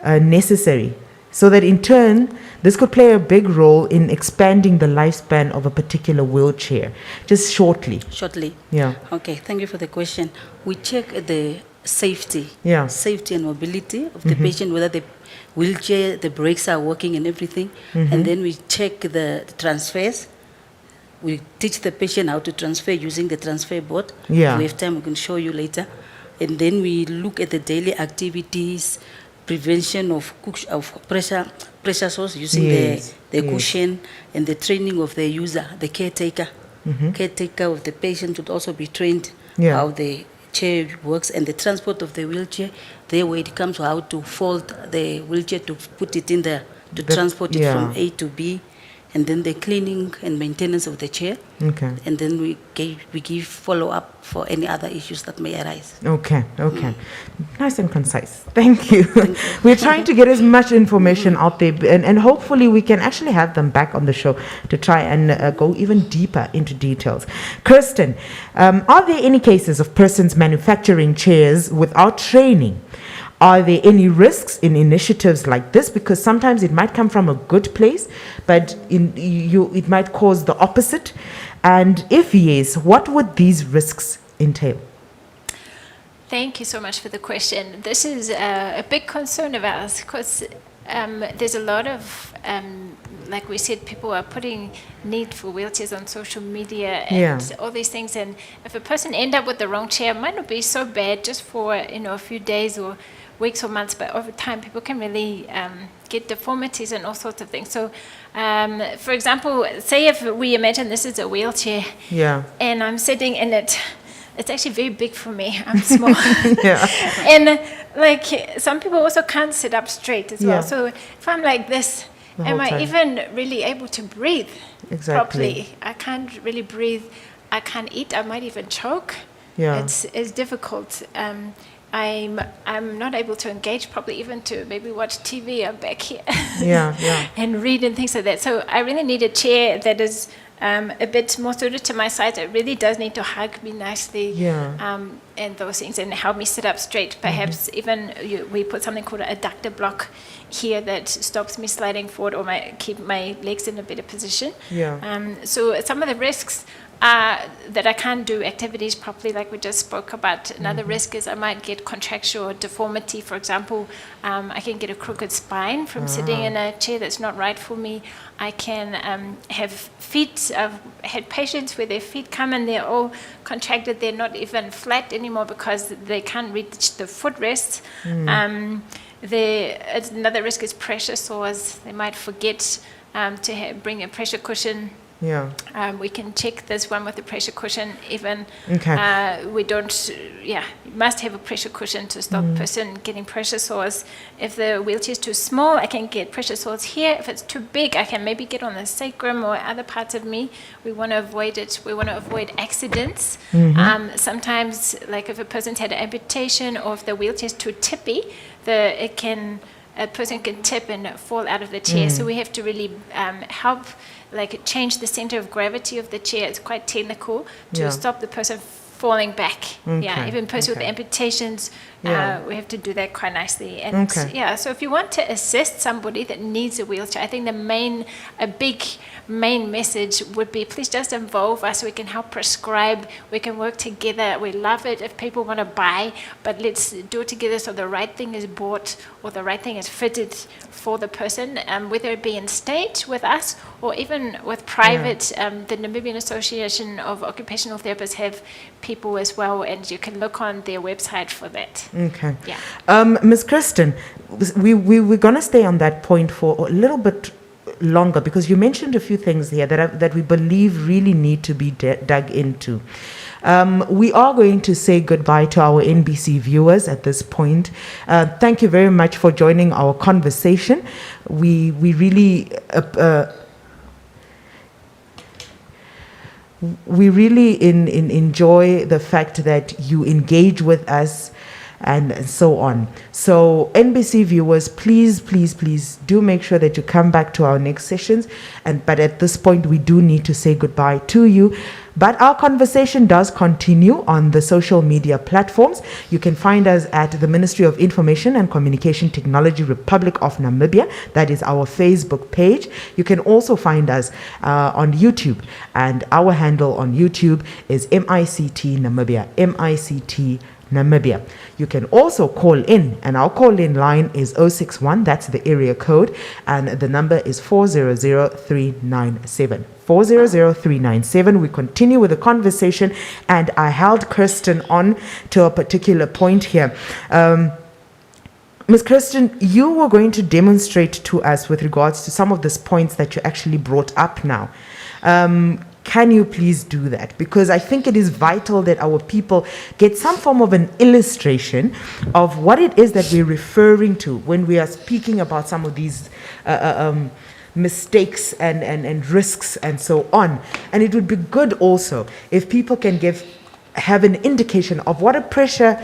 necessary so that in turn, this could play a big role in expanding the lifespan of a particular wheelchair. Just shortly. Shortly. Yeah. Okay, thank you for the question. We check the safety, Yeah. safety and mobility of the patient, whether the wheelchair, the brakes are working and everything. And then we check the transfers. We teach the patient how to transfer using the transfer board. Yeah. If we have time, we can show you later. And then we look at the daily activities, prevention of pressure source using Yes, the yes. cushion, and the training of the user, the caretaker. Caretaker of the patient should also be trained Yeah. how the chair works, and the transport of the wheelchair, there where it comes to how to fold the wheelchair to put it in there, to transport it from A to B, and then the cleaning and maintenance of the chair. Okay. And then we give follow-up for any other issues that may arise. Okay. Nice and concise. Thank you. We're trying to get as much information out there, and hopefully we can actually have them back on the show to try and go even deeper into details. Kirsten, are there any cases of persons manufacturing chairs without training? Are there any risks in initiatives like this? Because sometimes it might come from a good place, but it might cause the opposite. And if yes, what would these risks entail? Thank you so much for the question. This is a big concern of ours because there's a lot of, like we said, people are putting need for wheelchairs on social media and all these things. And if a person end up with the wrong chair, it might not be so bad just for a few days or weeks or months, but over time people can really get deformities and all sorts of things. So, for example, say if we imagine this is a wheelchair, and I'm sitting in it. It's actually very big for me. I'm small. And like some people also can't sit up straight as well. So if I'm like this, am I even really able to breathe properly? I can't really breathe. I can't eat. I might even choke. It's difficult. I'm not able to engage properly, even to maybe watch TV. I'm back here and read and things like that. So I really need a chair that is a bit more suited to my size. It really does need to hug me nicely and those things, and help me sit up straight. Perhaps even we put something called an adductor block here that stops me sliding forward or keep my legs in a better position. So some of the risks are that I can't do activities properly, like we just spoke about. Another risk is I might get contracture or deformity. For example, I can get a crooked spine from sitting in a chair that's not right for me. I can have feet. I've had patients where their feet come and they're all contracted. They're not even flat anymore because they can't reach the footrest. Another risk is pressure sores. They might forget to bring a pressure cushion. We can check this one with the pressure cushion even. We don't, you must have a pressure cushion to stop the person getting pressure sores. If the wheelchair is too small, I can get pressure sores here. If it's too big, I can maybe get on the sacrum or other parts of me. We want to avoid it. We want to avoid accidents. Sometimes, like if a person's had an amputation or if the wheelchair is too tippy, a person can tip and fall out of the chair. So we have to really help change the center of gravity of the chair. It's quite technical to stop the person falling back. Even person with amputations, we have to do that quite nicely. And so if you want to assist somebody that needs a wheelchair, I think a big main message would be, please just involve us. We can help prescribe. We can work together. We love it if people want to buy, but let's do it together so the right thing is bought or the right thing is fitted for the person, whether it be in state with us or even with private. The Namibian Association of Occupational Therapists have people as well, and you can look on their website for that. Ms. Kristen, we're going to stay on that point for a little bit longer because you mentioned a few things here that we believe really need to be dug into. We are going to say goodbye to our NBC viewers at this point. Thank you very much for joining our conversation. We really enjoy the fact that you engage with us and so on. So NBC viewers, please, please, please do make sure that you come back to our next sessions. But at this point, we do need to say goodbye to you. But our conversation does continue on the social media platforms. You can find us at the Ministry of Information and Communication Technology, Republic of Namibia. That is our Facebook page. You can also find us on YouTube, and our handle on YouTube is MICT Namibia, MICT Namibia. You can also call in, and our call-in line is 061, that's the area code, and the number is 400397. 400397. We continue with the conversation, and I held Kirsten on to a particular point here. Ms. Kirsten, you were going to demonstrate to us with regards to some of these points that you actually brought up now. Can you please do that? Because I think it is vital that our people get some form of an illustration of what it is that we're referring to when we are speaking about some of these mistakes and risks and so on. And it would be good also if people can have an indication of what a pressure,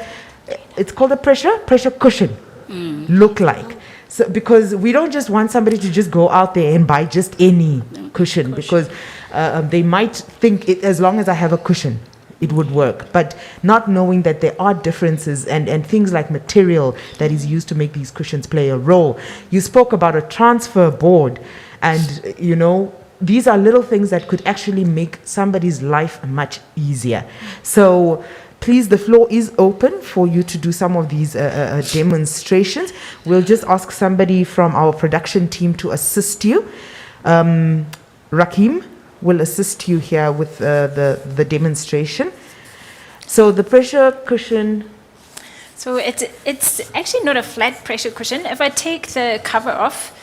it's called a pressure cushion, look like. So, because we don't just want somebody to just go out there and buy just any cushion, because they might think as long as I have a cushion, it would work. But not knowing that there are differences and things like material that is used to make these cushions play a role. You spoke about a transfer board, and these are little things that could actually make somebody's life much easier. So please, the floor is open for you to do some of these demonstrations. We'll just ask somebody from our production team to assist you. Rakim will assist you here with the demonstration. So the pressure cushion. So it's actually not a flat pressure cushion. If I take the cover off,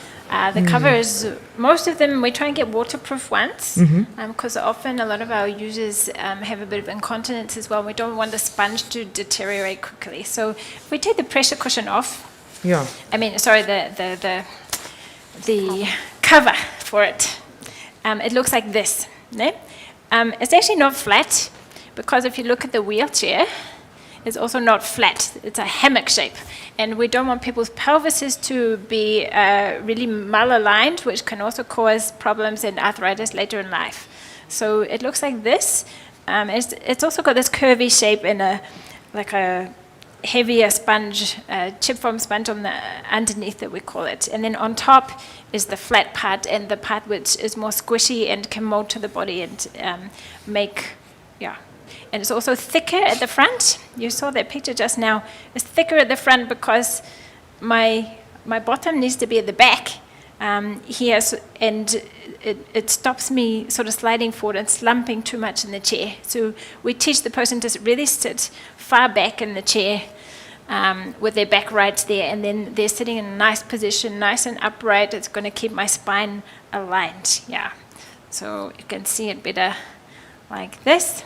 the cover is, most of them, we try and get waterproof ones, because often a lot of our users have a bit of incontinence as well. We don't want the sponge to deteriorate quickly. So if we take the pressure cushion off, the cover for it, it looks like this. No? It's actually not flat, because if you look at the wheelchair, it's also not flat. It's a hammock shape. And we don't want people's pelvises to be really malaligned, which can also cause problems in arthritis later in life. So it looks like this. It's also got this curvy shape and a heavier sponge, chip foam sponge on the underneath that we call it. And then on top is the flat part, and the part which is more squishy and can mold to the body and And it's also thicker at the front. You saw that picture just now. It's thicker at the front because my bottom needs to be at the back here, and it stops me sort of sliding forward and slumping too much in the chair. So we teach the person to really sit far back in the chair with their back right there, and then they're sitting in a nice position, nice and upright. It's going to keep my spine aligned. Yeah. So you can see it better like this.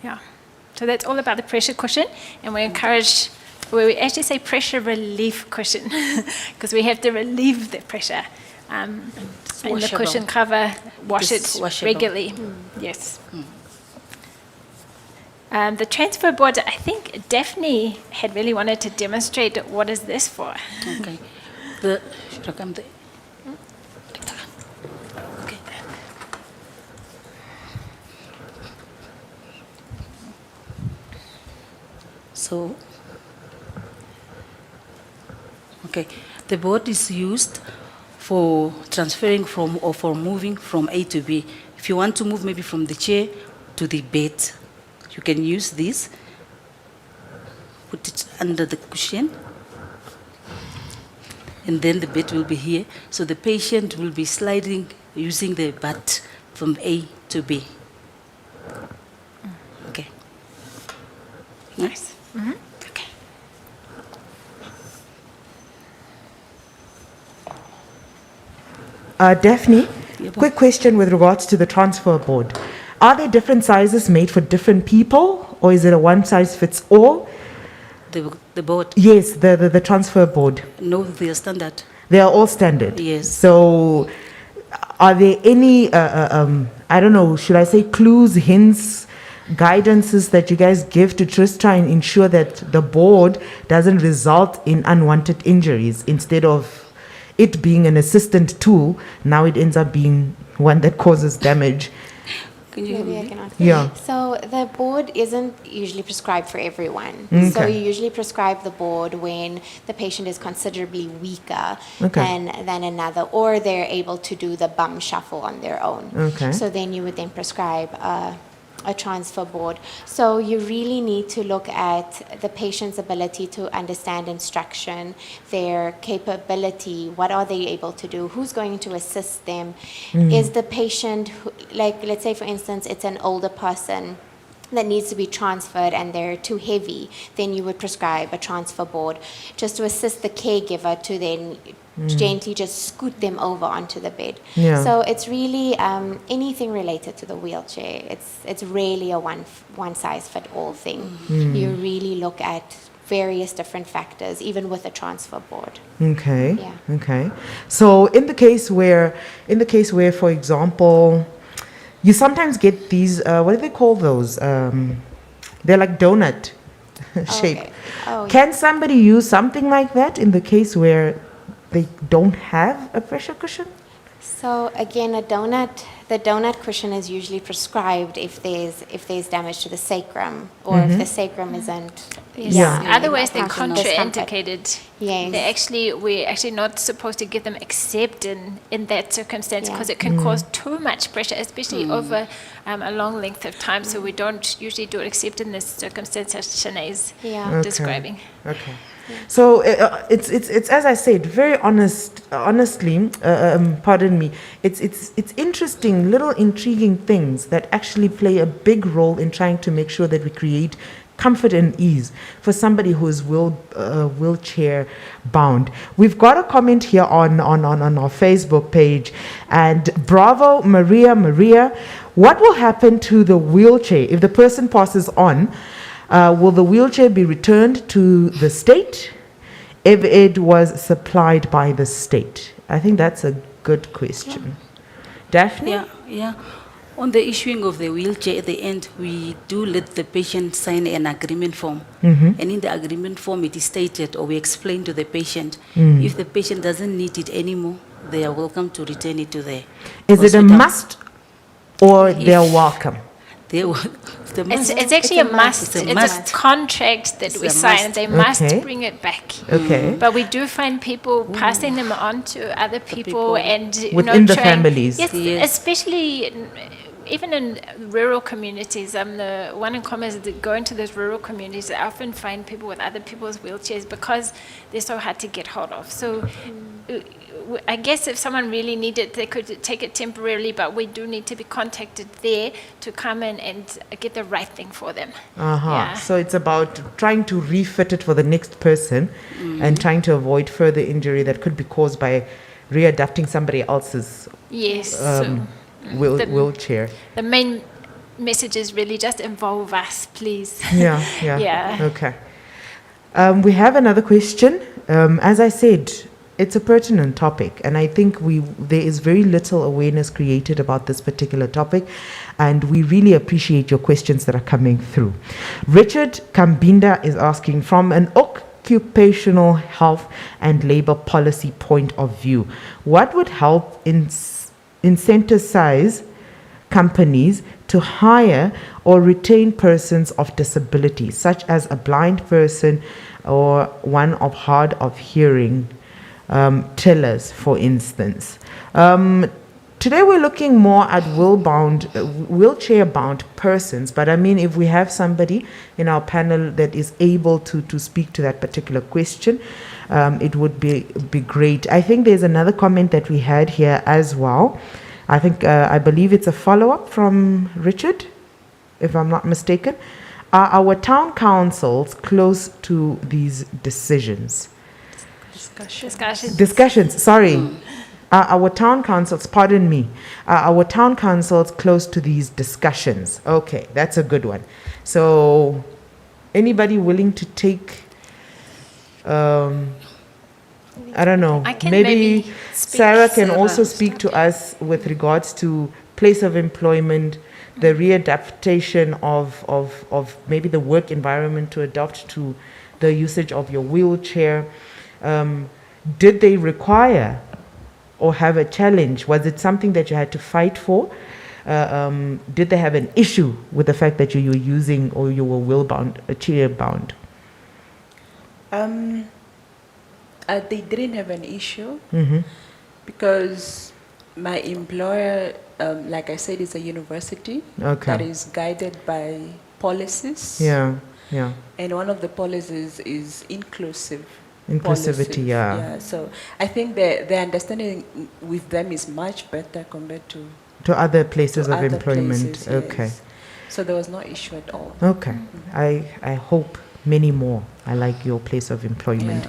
Yeah, so that's all about the pressure cushion, and we actually say pressure relief cushion, because we have to relieve the pressure. And the cushion cover, wash it regularly. Yes. The transfer board, I think Daphne had really wanted to demonstrate what is this for. Okay. Should I come there? So, the board is used for transferring from or for moving from A to B. If you want to move maybe from the chair to the bed, you can use this. Put it under the cushion, and then the bed will be here. So the patient will be sliding using the butt from A to B. Okay. Nice. Mm-hmm. Okay. Daphne, quick question with regards to the transfer board. Are there different sizes made for different people, or is it a one size fits all? The board? Yes, the transfer board. No, they are standard. They are all standard? Yes. So are there any, I don't know, should I say clues, hints guidances that you guys give to just try and ensure that the board doesn't result in unwanted injuries? Instead of it being an assistant tool, now it ends up being one that causes damage. Can you Maybe I can answer. Yeah. So the board isn't usually prescribed for everyone. So Okay. you usually prescribe the board when the patient is considerably weaker Okay. than another, or they're able to do the bum shuffle on their own. Okay. So then you would then prescribe a transfer board. So you really need to look at the patient's ability to understand instruction, their capability, what are they able to do, who's going to assist them. Is the patient, like let's say for instance, it's an older person that needs to be transferred and they're too heavy, then you would prescribe a transfer board just to assist the caregiver to then gently just scoot them over onto the bed. Yeah. So it's really anything related to the wheelchair. It's really a one size fit all thing. You really look at various different factors, even with a transfer board. Okay. Yeah. Okay. So in the case where, for example, you sometimes get these, what do they call those? They're like donut shape. Okay. Oh, Can somebody use something like that in the case where they don't have a pressure cushion? So again, the donut cushion is usually prescribed if there's damage to the sacrum, or if the sacrum isn't. Yes. Yeah. Otherwise, they're discomfort. contraindicated. Yes. We're actually not supposed to give them except in that circumstance, Yeah. because it can cause too much pressure, especially over a long length of time. So we don't usually do it except in this circumstance as Shanae's Yeah. Okay. describing. Okay. So it's as I said, very honestly, pardon me. It's interesting, little intriguing things that actually play a big role in trying to make sure that we create comfort and ease for somebody who is wheelchair bound. We've got a comment here on our Facebook page, and bravo, Maria. What will happen to the wheelchair if the person passes on? Will the wheelchair be returned to the state if it was supplied by the state? I think that's a good question. Daphne? Yeah. On the issuing of the wheelchair, at the end, we do let the patient sign an agreement form. And in the agreement form, it is stated, or we explain to the patient, if the patient doesn't need it anymore, they are welcome to return it to the Is it a hospital. must or they're welcome? They will, the It's must. actually a must. It's a It's must. a contract that It's we a sign. must. They must Okay. bring it back. Okay. But we do find people passing them on to other people, and Within the trying- families. Yes, Yes. especially even in rural communities. The one in common is that go into those rural communities. I often find people with other people's wheelchairs because they're so hard to get hold of. So. I guess if someone really needed it, they could take it temporarily, but we do need to be contacted there to come in and get the right thing for them. Yeah. So it's about trying to refit it for the next person and trying to avoid further injury that could be caused by readapting somebody else's Yes. The- wheelchair. The main message is really just involve us, please. Yeah. Yeah. Okay. We have another question. As I said, it's a pertinent topic, and I think there is very little awareness created about this particular topic, and we really appreciate your questions that are coming through. Richard Kambinda is asking, from an occupational health and labor policy point of view, what would help incentivize companies to hire or retain persons of disability, such as a blind person or one of hard of hearing? Tillers, for instance. Today we're looking more at wheelchair-bound persons, but I mean, if we have somebody in our panel that is able to speak to that particular question, it would be great. I think there's another comment that we had here as well. I believe it's a follow-up from Richard, if I'm not mistaken. Are our town councils close to these decisions? Discussions, sorry. Our town councils, pardon me. Our town councils close to these discussions. Okay, that's a good one. So, anybody willing to take, I don't know, I can maybe maybe speak. Sarah can also speak to us with regards to place of employment, the readaptation of maybe the work environment to adapt to the usage of your wheelchair. Did they require or have a challenge? Was it something that you had to fight for? Did they have an issue with the fact that you were using or you were wheel-bound, chair-bound? They didn't have an issue because my employer, like I said, is a university that is guided by policies. Yeah. And one of the policies is inclusivity. Yeah. So I think the understanding with them is much better compared to other places of other employment. places, Okay. yes. So there was no issue at all. Okay. I hope many more are like your place of employment.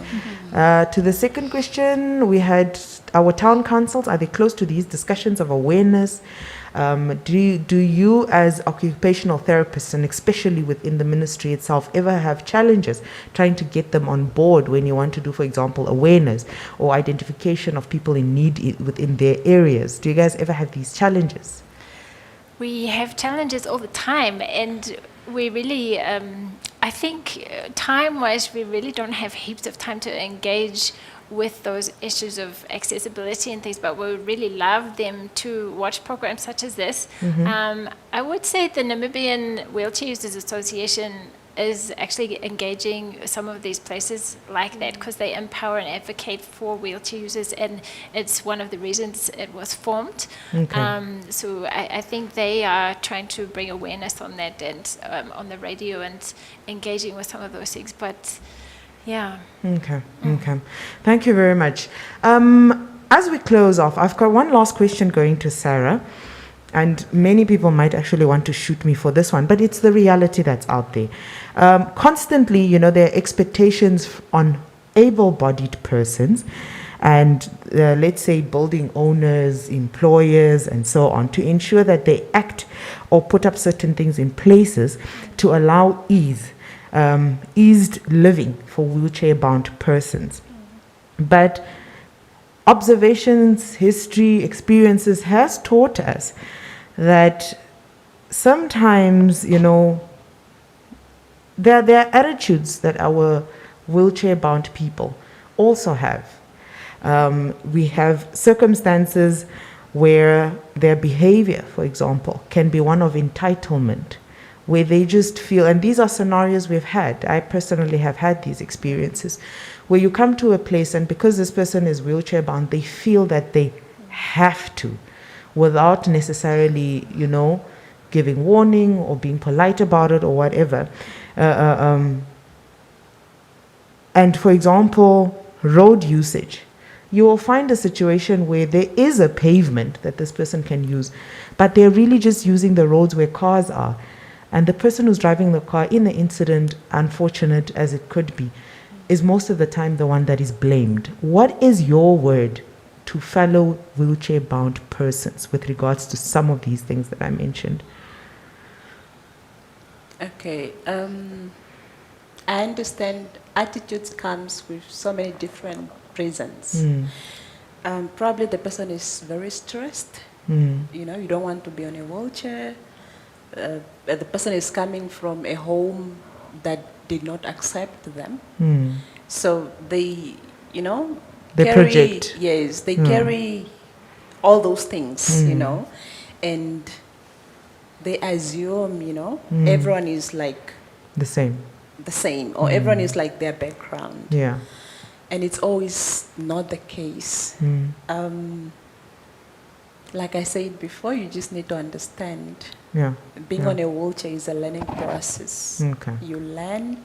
To the second question, we had our town councils. Are they close to these discussions of awareness? Do you as occupational therapists, and especially within the ministry itself, ever have challenges trying to get them on board when you want to do, for example, awareness or identification of people in need within their areas? Do you guys ever have these challenges? We have challenges all the time, and we really, I think time-wise, we really don't have heaps of time to engage with those issues of accessibility and things, but we would really love them to watch programs such as this. I would say the Namibian Wheelchair Users Association is actually engaging some of these places like that because they empower and advocate for wheelchair users, and it's one of the reasons it was formed. So I think they are trying to bring awareness on that and on the radio and engaging with some of those things, but yeah. Okay. Thank you very much. As we close off, I've got one last question going to Sarah, and many people might actually want to shoot me for this one, but it's the reality that's out there. Constantly, there are expectations on able-bodied persons and let's say building owners, employers, and so on, to ensure that they act or put up certain things in places to allow eased living for wheelchair-bound persons. But observations, history, experiences has taught us that sometimes, there are attitudes that our wheelchair-bound people also have. We have circumstances where their behavior, for example, can be one of entitlement, where they just feel, and these are scenarios we've had, I personally have had these experiences, where you come to a place and because this person is wheelchair bound, they feel that they have to, without necessarily, giving warning or being polite about it or whatever. And for example, road usage. You will find a situation where there is a pavement that this person can use, but they're really just using the roads where cars are. And the person who's driving the car in the incident, unfortunate as it could be, is most of the time the one that is blamed. What is your word to fellow wheelchair-bound persons with regards to some of these things that I mentioned? Okay. I understand attitudes comes with so many different reasons. Probably the person is very stressed. You don't want to be on a wheelchair. The person is coming from a home that did not accept them. So they, they carry, project. Yes, they carry all those things, and they assume, everyone is like the same, or everyone is like their background. Yeah. And it's always not the case. Like I said before, you just need to understand. Being on a wheelchair is a learning process. Okay. You learn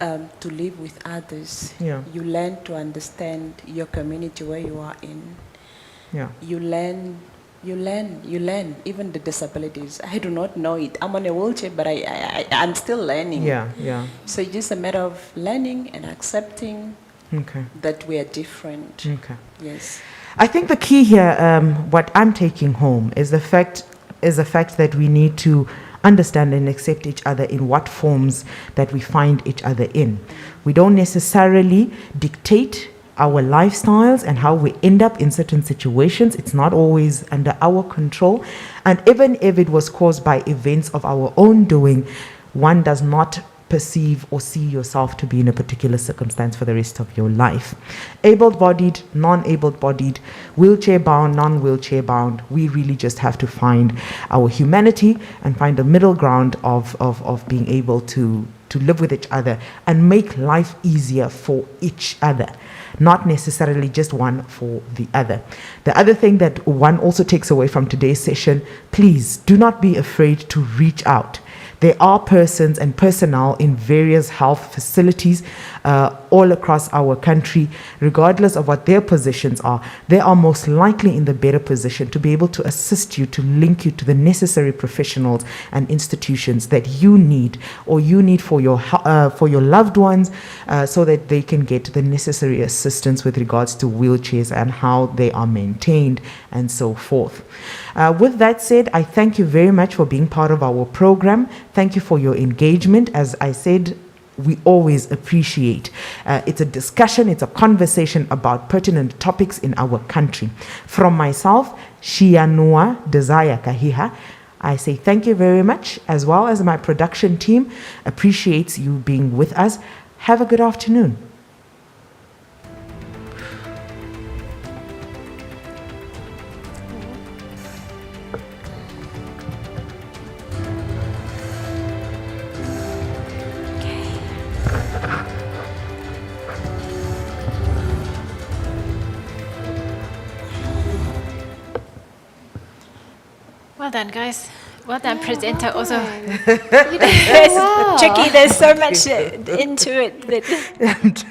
to live with others. You learn to understand your community where you are in. You learn even the disabilities. I do not know it. I'm on a wheelchair, but I'm still learning. So it's just a matter of learning and accepting that we are different. Yes. I think the key here, what I'm taking home, is the fact that we need to understand and accept each other in what forms that we find each other in. We don't necessarily dictate our lifestyles and how we end up in certain situations. It's not always under our control. And even if it was caused by events of our own doing, one does not perceive or see yourself to be in a particular circumstance for the rest of your life. Able-bodied, non-able-bodied, wheelchair-bound, non-wheelchair bound, we really just have to find our humanity and find a middle ground of being able to live with each other and make life easier for each other, not necessarily just one for the other. The other thing that one also takes away from today's session, please do not be afraid to reach out. There are persons and personnel in various health facilities all across our country, regardless of what their positions are. They are most likely in the better position to be able to assist you, to link you to the necessary professionals and institutions that you need, or you need for your loved ones, so that they can get the necessary assistance with regards to wheelchairs and how they are maintained and so forth. With that said, I thank you very much for being part of our program. Thank you for your engagement. As I said, we always appreciate. It's a discussion, it's a conversation about pertinent topics in our country. From myself, Shianua Desire Kahiha, I say thank you very much, as well as my production team appreciates you being with us. Have a good afternoon. Well done, guys. Well done, presenter. Also, it's tricky. There's so much into it that